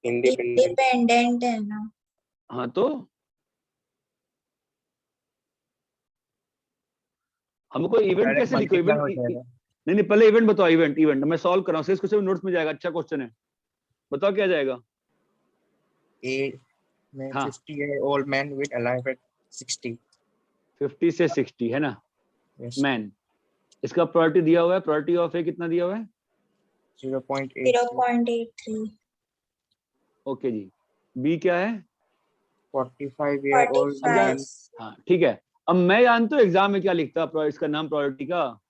इंडिपेंडेंट। इंडिपेंडेंट है ना। हाँ तो हमको इवेंट कैसे लिखो? मल्टीप्लाई इवेंट हो जाएगा। नहीं, पहले इवेंट बताओ। इवेंट मैं सॉल्व कर रहा हूँ, क्वेश्चन नोट्स में जाएगा। अच्छा क्वेश्चन है, बताओ क्या जाएगा। A में हाँ 50 है, old man with alive at 60। 50 से 60 है ना Yes। मैन। इसका प्रायोरिटी दिया हुआ है, प्रायोरिटी ऑफ ए कितना दिया हुआ है? 0.8। 0.83। ओके जी। बी क्या है? 45-year-old man। 45। हाँ ठीक है। अब मैं जानता हूँ एग्जाम में क्या लिखता, इसका नाम प्रायोरिटी का,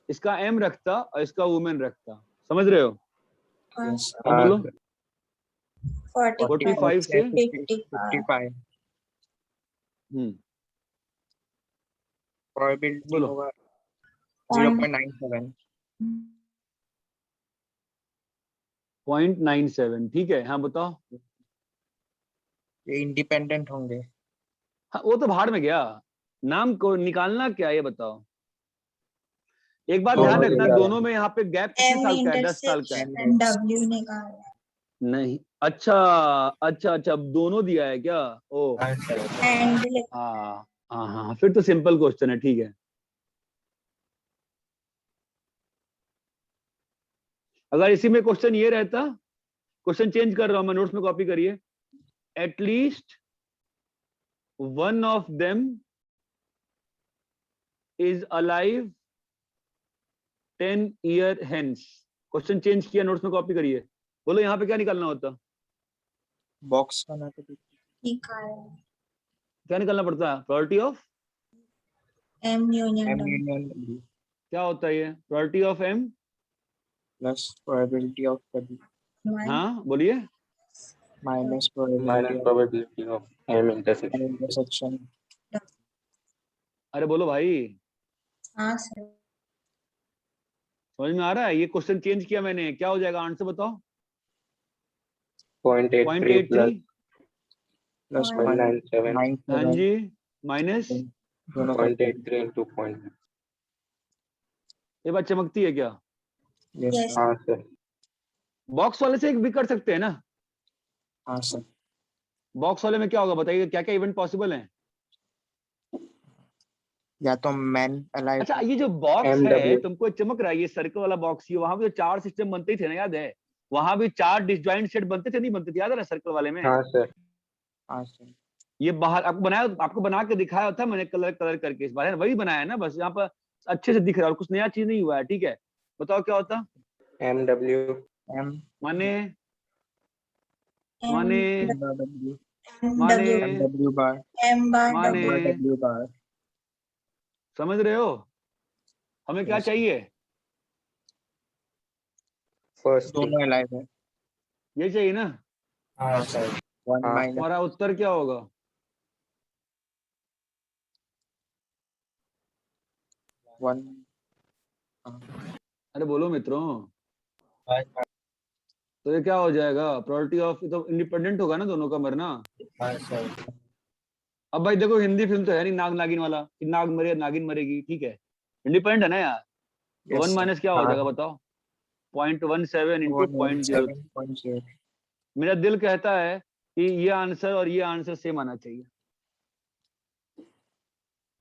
इसका एम रखता और इसका वुमेन रखता। समझ रहे हो? हाँ Yes। सर। हाँ बोलो। 45 45 से 55। Probability बोलो। होगा 0.97। 0.97। ठीक है, हाँ बताओ। ये इंडिपेंडेंट होंगे। हाँ वो तो भाड़ में गया, नाम को निकालना क्या है ये बताओ। एक बात ध्यान दोनों रखना, निकाला। दोनों में यहाँ पे गैप कितने एम साल का है? 10 साल का है। इंटरसेक्शन डब्ल्यू निकाला। नहीं, अच्छा अच्छा अच्छा, अब दोनों दिया है क्या? ओ हाँ सर। एंड हाँ हाँ हाँ, फिर तो सिंपल क्वेश्चन है। ठीक है, अगर इसी में क्वेश्चन ये रहता, क्वेश्चन चेंज कर रहा हूं मैं, नोट्स में कॉपी करिए, at least one of them is alive 10 year hence. Question change किया, नोट्स में कॉपी करिए। बोलो यहाँ पे क्या निकालना होता? बॉक्स बना के निकाल क्या निकालना पड़ता है? Probability of M union M W union W क्या होता है ये? Probability of M, plus probability of W हाँ बोलिए। minus minus probability of probability of M intersection. M intersection. अरे बोलो भाई, हाँ सर समझ में आ रहा है? ये क्वेश्चन चेंज किया मैंने, क्या हो जाएगा? आंसर बताओ। 0.83 plus 0.83 Plus 0.97. 0.97 हाँ जी, माइनस दोनों का 0.83 into 0. ये बात चमकती है क्या? yes Yes. sir. हाँ सर, बॉक्स वाले से एक भी कर सकते हैं ना? हाँ सर बॉक्स वाले में क्या होगा बताइए, क्या क्या इवेंट पॉसिबल है? या तो मैन अलाइव अच्छा ये जो बॉक्स है MW. तुमको चमक रहा है, ये सर्कल वाला बॉक्स, ये वहां पे जो 4 सिस्टम बनते थे ना, याद है? वहां भी 4 डिसजॉइंट सेट बनते थे, नहीं बनते थे? याद है ना सर्कल वाले में? हाँ सर, हाँ सर ये बाहर आपको बनाया, आपको बना के दिखाया था मैंने, कलर कलर करके। इस बार वही बनाया है ना, बस यहाँ पर अच्छे से दिख रहा है और कुछ नया चीज नहीं हुआ है। ठीक है, बताओ क्या होता? MW. M माने M माने W माने M W bar M bar माने W W bar समझ रहे हो? हमें क्या Yes. चाहिए? First thing. दोनों अलाइव है ये चाहिए ना? हाँ सर, 1 हाँ। minus हमारा उत्तर क्या होगा? 1 अरे बोलो मित्रों, तो ये क्या हो जाएगा? प्रोबेबिलिटी ऑफ, तो इंडिपेंडेंट होगा ना दोनों का मरना। अब भाई देखो, हिंदी फिल्म तो है नहीं नाग नागिन वाला कि नाग मरे नागिन मरेगी, ठीक है? इंडिपेंडेंट है ना यार। तो Yes, 1 sir. माइनस क्या हो हाँ। जाएगा बताओ? 0.17 इंटू 0.0। 107.0 मेरा दिल कहता है कि ये आंसर और ये आंसर सेम आना चाहिए।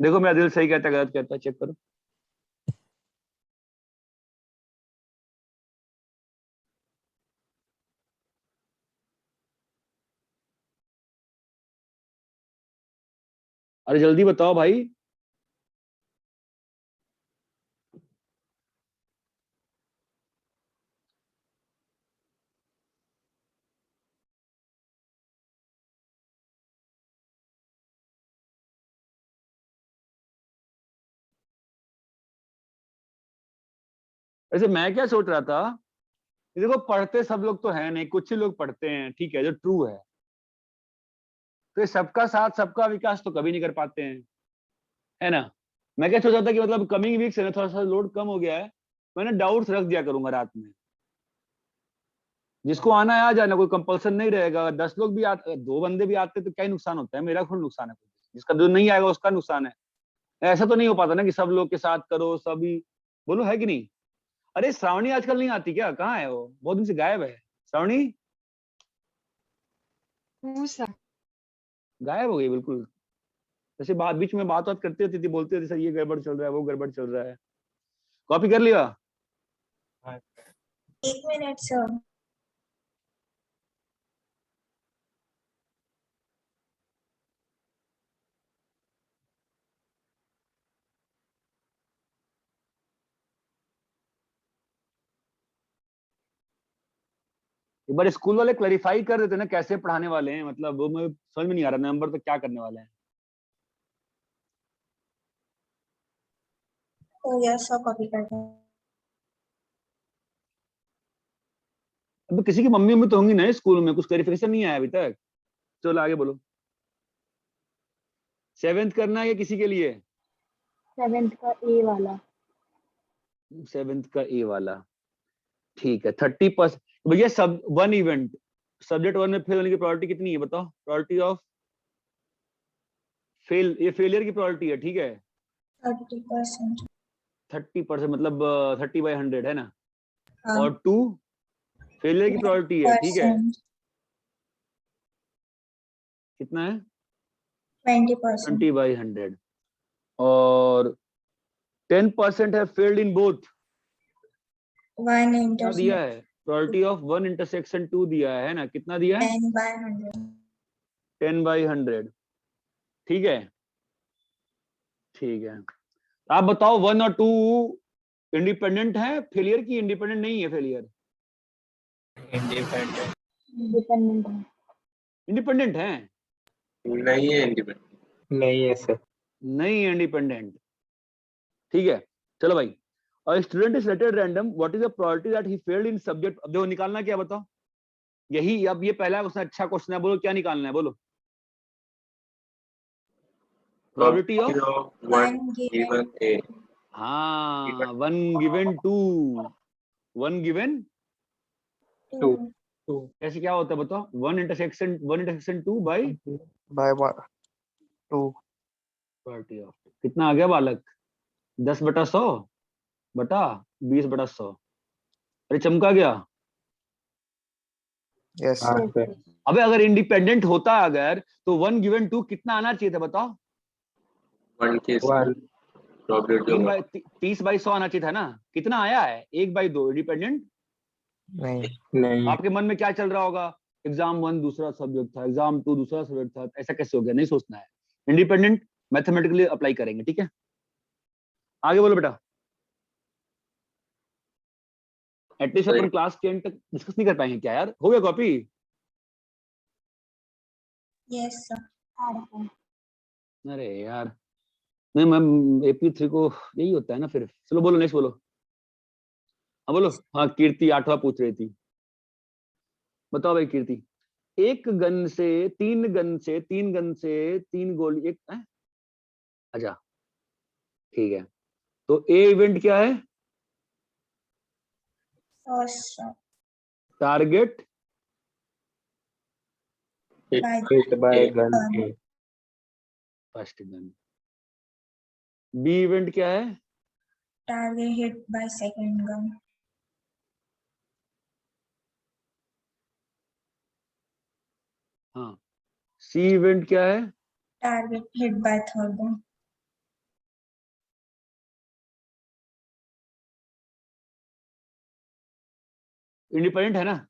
देखो मेरा दिल सही कहता है गलत कहता है, चेक करो। अरे जल्दी बताओ भाई। वैसे मैं क्या सोच रहा था, कि देखो पढ़ते सब लोग तो है नहीं, कुछ ही लोग पढ़ते हैं, ठीक है, जो ट्रू है। तो ये सबका साथ सबका विकास तो कभी नहीं कर पाते हैं, है ना? मैं क्या सोच रहा था कि मतलब कमिंग वीक से ना थोड़ा सा लोड कम हो गया है, मैंने डाउट्स रख दिया करूंगा रात में। जिसको आना है आ जाना, कोई कंपल्सन नहीं रहेगा। 10 लोग भी आते, 2 बंदे भी आते तो क्या ही नुकसान होता है? मेरा खुद नुकसान है, जिसका जो नहीं आएगा उसका नुकसान है। ऐसा तो नहीं हो पाता ना कि सब लोग के साथ करो सभी, बोलो है कि नहीं? अरे श्रावणी आजकल नहीं आती क्या? कहाँ है वो? बहुत दिन से गायब है श्रावणी, गायब हो गई बिल्कुल। जैसे बात बीच में बात करती होती थी, बोलती होती सर ये गड़बड़ चल रहा है, वो गड़बड़ चल रहा है। कॉपी कर लिया? 1 मिनट सर एक बार स्कूल वाले क्लैरिफाई कर देते ना कैसे पढ़ाने वाले हैं, मतलब वो मुझे समझ में नहीं आ रहा नंबर तो क्या करने वाले हैं। हो गया सब कॉपी कर दो अब किसी की मम्मी मम्मी तो होंगी ना स्कूल में, कुछ क्लैरिफिकेशन नहीं आया अभी तक। चलो आगे बोलो। 7th करना है या किसी के लिए? 7th का ए वाला 7th का ए वाला, ठीक है। 30% भैया सब 1 इवेंट सब्जेक्ट 1 में फेल होने की प्रोबेबिलिटी कितनी है बताओ? प्रोबेबिलिटी ऑफ फेल, ये फेलियर की प्रोबेबिलिटी है, ठीक है? 30%। 30% मतलब 30/100 है ना? हाँ और 2 फेलियर की प्रोबेबिलिटी है, ठीक है? 20%। कितना है? 20%। 20/100। और 10% है फेल्ड इन बोथ, 1 कितना दिया intersection है? प्रोबेबिलिटी ऑफ 1 इंटरसेक्शन 2 दिया है ना, कितना दिया है? 10/100. 10/100। ठीक है, ठीक है। आप बताओ 1 और 2 इंडिपेंडेंट है फेलियर की इंडिपेंडेंट नहीं है फेलियर? इंडिपेंडेंट डिपेंडेंट है। इंडिपेंडेंट है? नहीं है इंडिपेंडेंट। नहीं है सर। नहीं है इंडिपेंडेंट। ठीक है, चलो भाई। और student is rated random, what is the probability that he failed in subject? अब देखो निकालना क्या, बताओ। यही, अब ये पहला क्वेश्चन अच्छा क्वेश्चन है, बोलो क्या निकालना है, बोलो। Probability of 1 given A। हाँ, 1 given 2, 1 given 2. कैसे क्या होता है बताओ? 1 intersection 2 by by 2. Probability of कितना आ गया बालक? 10/100 बटा 20/100। अरे चमका गया। Yes. हाँ Yes, सर। yes. अबे अगर इंडिपेंडेंट होता अगर तो 1 given 2 कितना आना चाहिए था बताओ? 1 के 1 प्रोबेबिलिटी 30/100 आना चाहिए था ना। कितना आया है? 1/2 इंडिपेंडेंट। नहीं. नहीं। आपके मन में क्या चल रहा होगा? एग्जाम 1 दूसरा सब्जेक्ट था, एग्जाम 2 दूसरा सब्जेक्ट था, ऐसा कैसे हो गया? नहीं सोचना है, इंडिपेंडेंट मैथमेटिकली अप्लाई करेंगे। ठीक है, आगे बोलो बेटा। एटलीस्ट अपन क्लास के एंड तक डिस्कस नहीं कर पाएंगे क्या यार? हो गया कॉपी? Yes, sir. अरे यार नहीं मैम, AP3 को यही होता है ना फिर। चलो बोलो, नेक्स्ट बोलो। हाँ बोलो। हाँ कीर्ति 8वां पूछ रही थी, बताओ भाई कीर्ति। एक गन से तीन गोली एक है? अच्छा ठीक है, तो ए इवेंट क्या है? First shot target by Hit by gun A। First gun. B event क्या है? target hit by second gun. हाँ, सी इवेंट क्या है? Target hit by third gun. Independent है ना?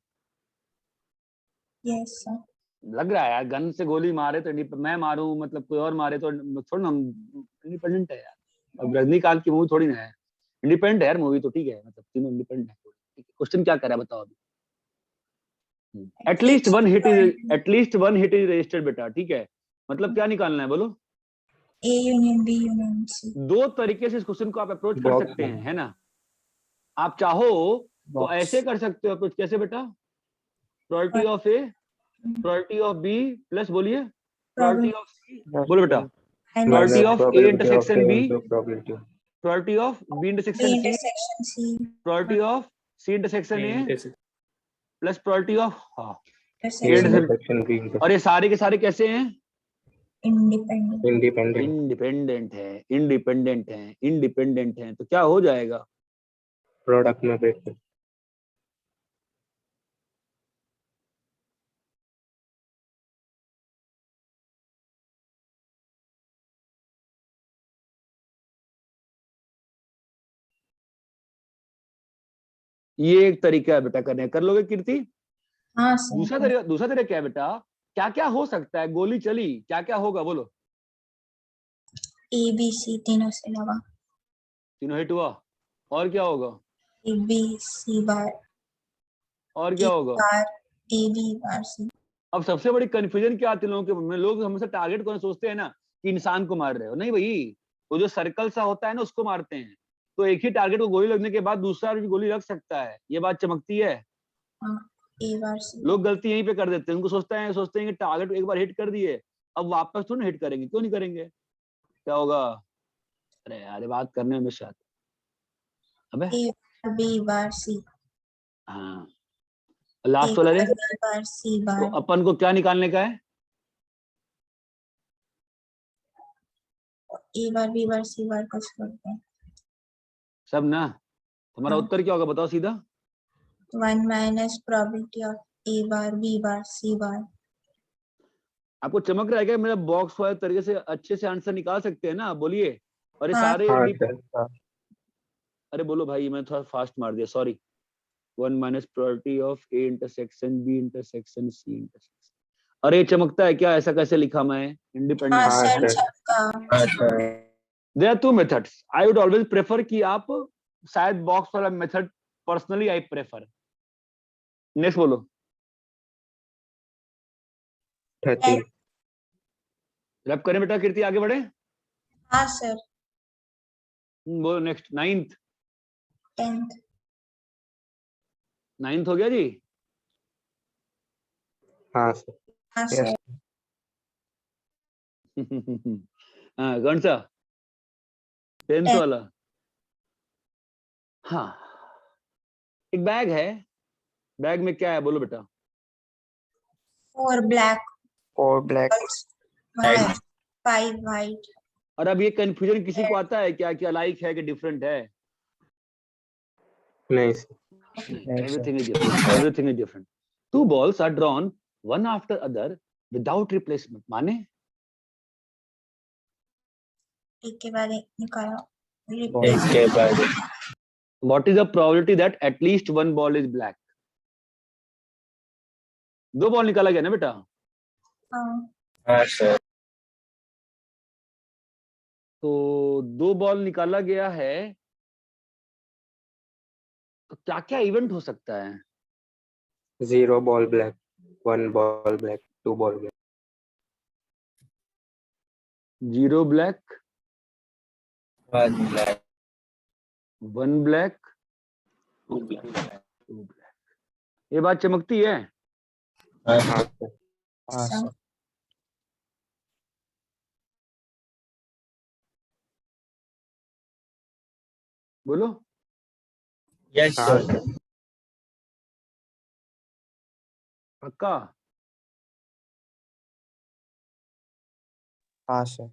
Yes, sir. लग रहा है यार, गन से गोली मारे तो मैं मारूं मतलब कोई और मारे तो थोड़ा ना इंडिपेंडेंट है यार। अब रजनीकांत की मूवी थोड़ी ना है, इंडिपेंडेंट है यार मूवी तो। ठीक है, मतलब तीनों इंडिपेंडेंट है। क्वेश्चन क्या कर रहा है बताओ अभी? At least one hit is registered बेटा। ठीक है, मतलब क्या निकालना है बोलो? A union B union C. दो तरीके से इस क्वेश्चन को आप अप्रोच कर Box सकते हैं, है ना? आप चाहो तो Box। ऐसे कर सकते हो अप्रोच। कैसे बेटा? Probability of A, probability of B plus बोलिए प्रोबेबिलिटी ऑफ सी। बोलो बेटा। Probability of A intersection B, probability probability of B B intersection C, intersection C. Probability of C intersection A plus probability of Intersection intersection B और ये सारे के सारे कैसे हैं? independent. independent। इंडिपेंडेंट है। तो क्या हो जाएगा? प्रोडक्ट में ब्रेक। ये एक तरीका है बेटा करने, कर लोगे कीर्ति? हाँ सर. दूसरा तरीका क्या है बेटा? क्या क्या हो सकता है? गोली चली, क्या क्या होगा बोलो? A B C तीनों से लगा. तीनों हिट हुआ, और क्या होगा? A B C बार. और क्या होगा? बार A B बार C. अब सबसे बड़ी कंफ्यूजन क्या आती है लोगों के मन में? लोग हमेशा टारगेट को सोचते हैं ना कि इंसान को मार रहे हो। नहीं भाई, वो जो सर्कल सा होता है ना उसको मारते हैं। तो एक ही टारगेट को गोली लगने के बाद दूसरा भी गोली लग सकता है, ये बात चमकती है। हाँ, A बार C. लोग गलती यहीं पे कर देते हैं। उनको सोचते हैं कि टारगेट एक बार हिट कर दिए, अब वापस थोड़ा हिट करेंगे। क्यों नहीं करेंगे? क्या होगा? अरे यार ये बात करने में शायद अबे A bar B bar C. हाँ, लास्ट वाला रे। B बार C तो बार. अपन को क्या निकालने का है? A bar B bar C बार को छोड़ते हैं. सब ना। हमारा हाँ. उत्तर क्या होगा बताओ सीधा? 1 minus probability of A bar B bar C बार. आपको चमक रहा है क्या? मेरा बॉक्स वाले तरीके से अच्छे से आंसर निकाल सकते हैं ना? बोलिए। और ये हाँ. सारे हाँ सर। अरे बोलो भाई, मैं थोड़ा फास्ट मार दिया, sorry. 1 minus probability of A intersection B intersection C intersection. अरे चमकता है क्या? ऐसा कैसे लिखा मैं? हाँ इंडिपेंडेंट। Sir sir. छक्का। There are two methods. I would always prefer कि आप शायद बॉक्स वाला method personally I prefer. Next बोलो। 13. रैप करें बेटा, कीर्ति आगे बढ़े। हाँ सर। बोलो नेक्स्ट। 9th 10th। 9th हो गया जी। हाँ sir. हाँ Yes. सर। हाँ कौन सा? 10th 10th। वाला। हाँ एक बैग है, बैग में क्या है बोलो बेटा? 4 black, 4 black, 5 white। और अब ये कंफ्यूजन किसी को आता है क्या, क्या लाइक है कि डिफरेंट है? नहीं sir. Everything is different. Everything is different. 2 balls are drawn one after other without replacement. माने एक के बाद एक निकालो। इसके बाद what is the probability that at least one ball is black? 2 ball निकाला गया ना बेटा? हाँ हाँ sir. तो 2 बॉल निकाला गया है, तो क्या क्या इवेंट हो सकता है? 0 ball black, 1 ball black, 2 ball black. 0 black, 1 black. 1 black, 2 black. 2 black. ये बात चमकती है? हाँ sir. सर। बोलो। Yes हाँ sir. पक्का? हाँ सर।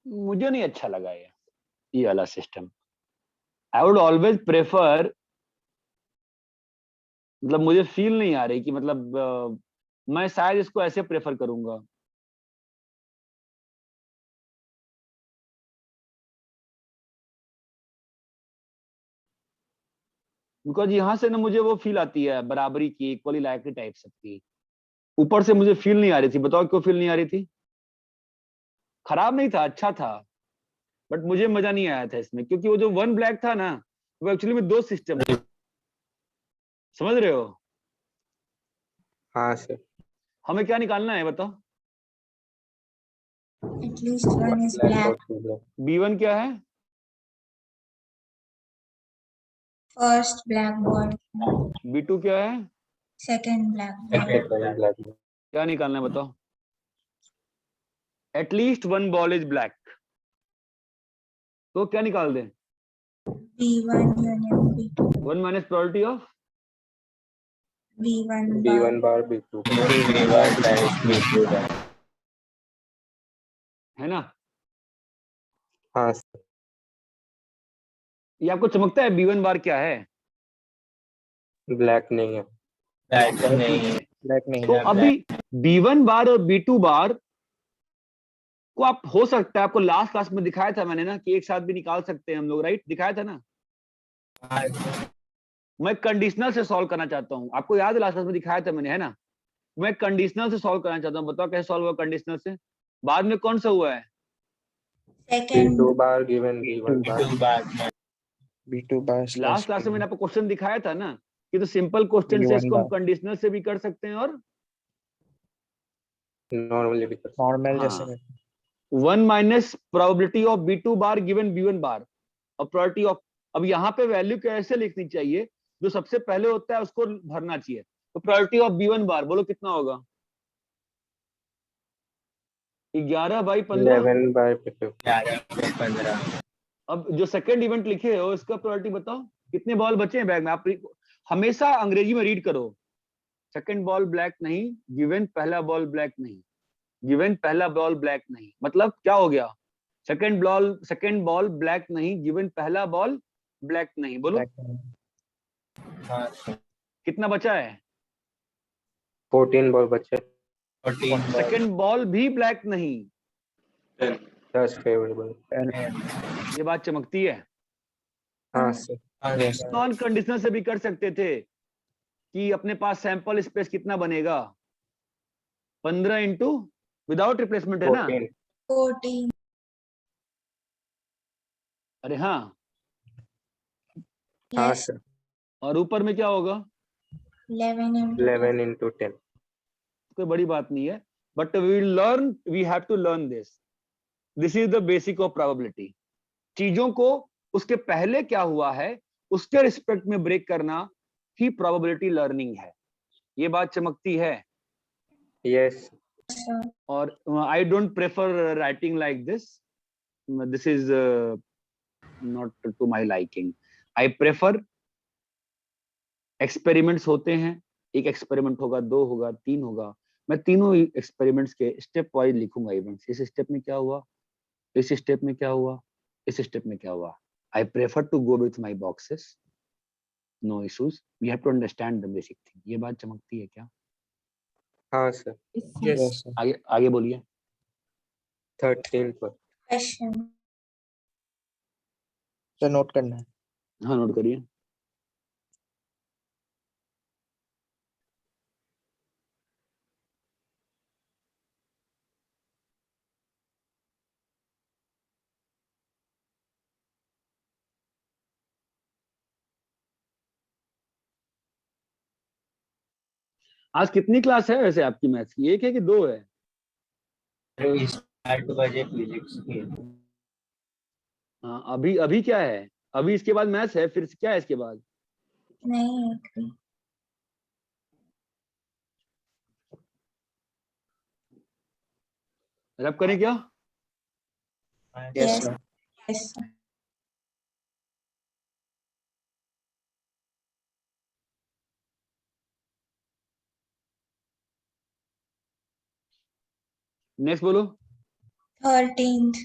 मुझे नहीं अच्छा लगा ये वाला system. I would always prefer, मतलब मुझे फील नहीं आ रही कि मतलब मैं शायद इसको ऐसे प्रेफर करूंगा। बिकॉज यहाँ से ना मुझे वो फील आती है बराबरी की, इक्वली लाइकली टाइप सबकी। ऊपर से मुझे फील नहीं आ रही थी। बताओ क्यों फील नहीं आ रही थी? खराब नहीं था, अच्छा था, बट मुझे मजा नहीं आया था इसमें, क्योंकि वो जो 1 ब्लैक था ना, वो एक्चुअली में 2 सिस्टम थे। समझ रहे हो? हाँ sir. हमें क्या निकालना है बताओ? At least one is Black black। or 2 black. B1 क्या है? First black ball, B2 क्या है? second black ball। Second black. क्या निकालना है बताओ? At least 1 ball is black. तो क्या निकाल दें? B1 union B2। 1 minus probability of B1 B1 bar, B2 bar. B1 times B2 bar. है ना? हाँ sir. ये आपको चमकता है B1 बार क्या है? Black नहीं है. Black नहीं है. black नहीं तो है। अभी B1 बार और B2 बार को आप हो सकता है, आपको लास्ट क्लास में दिखाया था मैंने ना कि एक साथ भी निकाल सकते हैं हम लोग, राइट? दिखाया था ना? मैं कंडीशनल से सॉल्व करना चाहता हूँ। आपको याद है लास्ट क्लास में दिखाया था मैंने, है ना? मैं कंडीशनल से सॉल्व करना चाहता हूँ। बताओ कैसे सॉल्व हुआ कंडीशनल से? बाद में कौन सा हुआ है? second B2 bar given B1 bar. B2 bar last class में मैंने आपको क्वेश्चन दिखाया था ना कि तो सिंपल क्वेश्चन से B1 इसको हम बार। कंडीशनल से भी कर सकते हैं और Normally because नॉर्मल हाँ। जैसे 1 minus probability of B2 bar given B1 बार और प्रोबेबिलिटी ऑफ। अब यहाँ पे वैल्यू कैसे लिखनी चाहिए? जो सबसे पहले होता है उसको भरना चाहिए। तो प्रोबेबिलिटी ऑफ B1 बार बोलो कितना होगा? 11/15। 11 by 15. अब जो सेकंड इवेंट लिखे हो इसका प्रोबेबिलिटी बताओ कितने बॉल बचे हैं बैग में? आप हमेशा अंग्रेजी में रीड करो। सेकंड बॉल ब्लैक नहीं, गिवन पहला बॉल ब्लैक नहीं, गिवन पहला बॉल ब्लैक नहीं। मतलब क्या हो गया? सेकंड बॉल ब्लैक नहीं, गिवन पहला बॉल ब्लैक नहीं। बोलो कितना बचा है? 14 ball बचे. सेकंड बॉल भी ब्लैक नहीं। 10 favorable. ये बात चमकती है? हाँ सर Yes. नॉन कंडीशनल से भी कर सकते थे कि अपने पास सैंपल स्पेस कितना बनेगा 15 इंटू विदाउट रिप्लेसमेंट है ना 14 14 अरे हाँ हाँ yes सर और ऊपर में क्या होगा 11 into 11 into 10 कोई बड़ी बात नहीं है but we have to learn this is the basic of probability चीजों को उसके पहले क्या हुआ है उसके रिस्पेक्ट में ब्रेक करना ही प्रोबेबिलिटी लर्निंग है ये बात चमकती है yes sir. और I don't prefer writing like this is not to my liking I prefer experiments होते हैं एक एक्सपेरिमेंट होगा 2 होगा 3 होगा मैं तीनों एक्सपेरिमेंट्स के स्टेप वाइज लिखूंगा इवेंट्स इस स्टेप में क्या हुआ इस स्टेप में क्या हुआ इस स्टेप में क्या हुआ I prefer to go with my boxes no issues we have to understand the basic thing ये बात चमकती है क्या हाँ सर Yes, sir. आगे आगे बोलिए 13 पर Question. सर नोट करना है. हाँ नोट करिए आज कितनी क्लास है वैसे आपकी मैथ्स की एक है कि 2 है 8 बजे फिजिक्स की हाँ अभी अभी क्या है अभी इसके बाद मैथ्स है फिर क्या है इसके बाद नहीं agree. रब करें क्या Yes, Yes. sir. Yes sir. Next बोलो 13th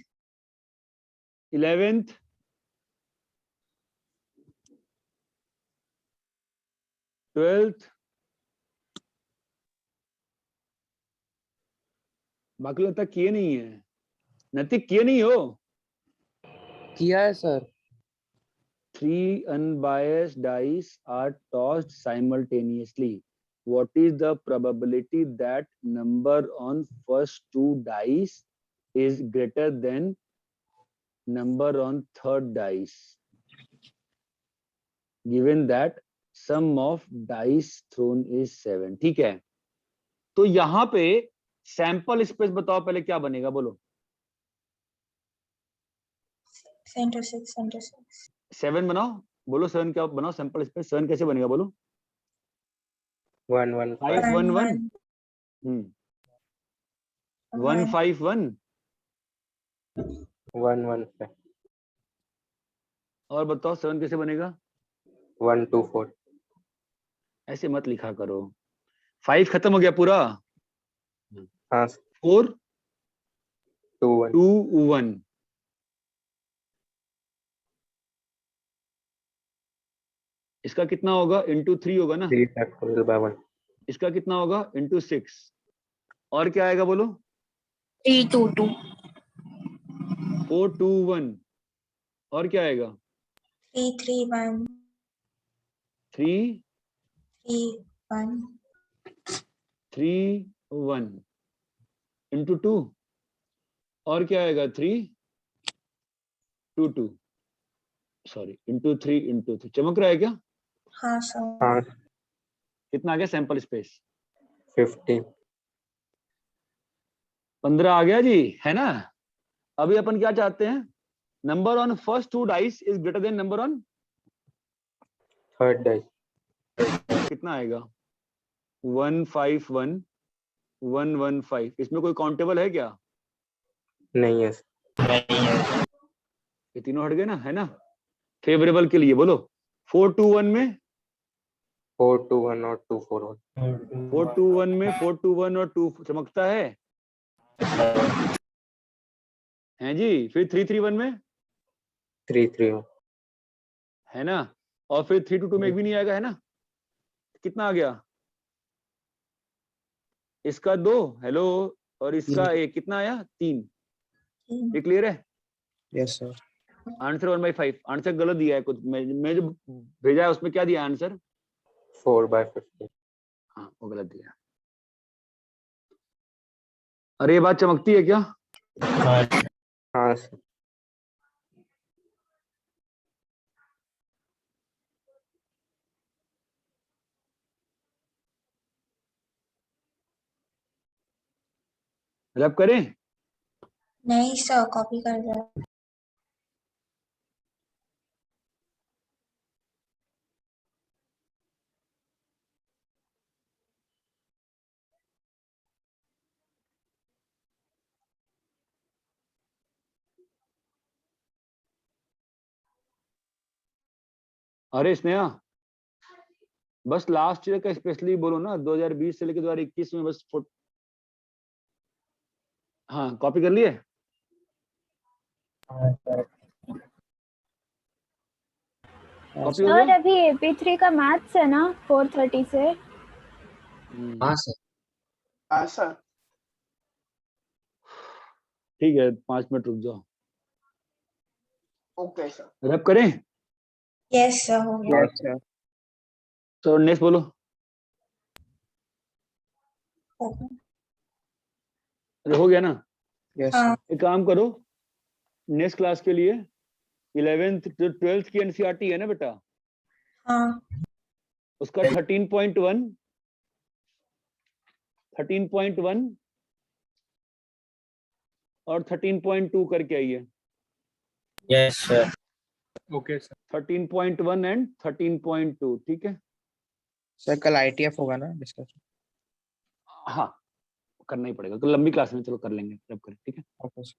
11th 12th बाकी लगता किए नहीं है नैतिक किए नहीं हो किया है sir 3 unbiased dice are tossed simultaneously. What is the probability that number on first 2 dice is greater than number on third dice? Given that sum of dice thrown is 7. ठीक है तो यहाँ पे सैंपल स्पेस बताओ पहले क्या बनेगा बोलो 6 into 6 into 6 7 बनाओ बोलो 7 क्या बनाओ सैंपल स्पेस 7 कैसे बनेगा बोलो 1 1 5 1 1 1 5 1 1 1 5 और बताओ 7 कैसे बनेगा 1 2 4 ऐसे मत लिखा करो 5 खत्म हो गया पूरा हाँ 4 2 1 2 1 इसका कितना होगा इंटू 3 होगा ना 3 factorial by 1 इसका कितना होगा इंटू 6 और क्या आएगा बोलो 3 2 2 4 2 1 और क्या आएगा 3 3 1 3 3 1 3 1 इंटू 2 और क्या आएगा 3 2 2 सॉरी इंटू 3 इंटू 3 चमक रहा है क्या हाँ sir. हाँ कितना आ गया सैंपल स्पेस 15 15 आ गया जी है ना अभी अपन क्या चाहते हैं number on first 2 dice is greater than number on third dice कितना आएगा 1 5 1 1 1 5 इसमें कोई काउंटेबल है क्या नहीं है ये तीनों हट गए ना है ना फेवरेबल के लिए बोलो 4 2 1 में 4 2 1 और 2 4 1 4 2 1 में 4 2 1 और 2 चमकता है हैं जी फिर 3 3 1 में 3 3 1 है ना और फिर 3 2 2 में एक भी नहीं आएगा है ना कितना आ गया इसका 2 हेलो और इसका 1 कितना आया 3 ये क्लियर है Yes, sir. आंसर 1/5 आंसर गलत दिया है कुछ। मैं जो भेजा है उसमें क्या दिया आंसर? 4/50. हाँ वो गलत दिया। अरे ये बात चमकती है क्या? हाँ सर. रब करें? नहीं सर, कॉपी कर दो। अरे स्नेहा बस लास्ट ईयर का स्पेशली बोलो ना, 2020 से लेकर 2021 में बस हाँ कॉपी कर लिए? कॉपी हो सर गया? अभी AP3 का मैथ्स है ना 4:30 से। हाँ सर. हाँ सर। ठीक है 5 मिनट रुक जाओ। Okay sir. रब करें? यस सर, हो गया। Yes, sir. तो नेक्स्ट बोलो। ओके। अरे हो गया ना? Yes, हाँ। sir. एक काम करो, नेक्स्ट क्लास के लिए 11th जो 12th की एनसीईआरटी है ना बेटा, हाँ। उसका 13.1 और 13.2 करके आइए। Yes sir. Okay sir. 13.1 and 13.2 ठीक है। Sir, कल ITF होगा ना डिस्कशन? हाँ करना ही पड़ेगा, तो लंबी क्लास में चलो कर लेंगे, जब करें ठीक है। Okay, sir.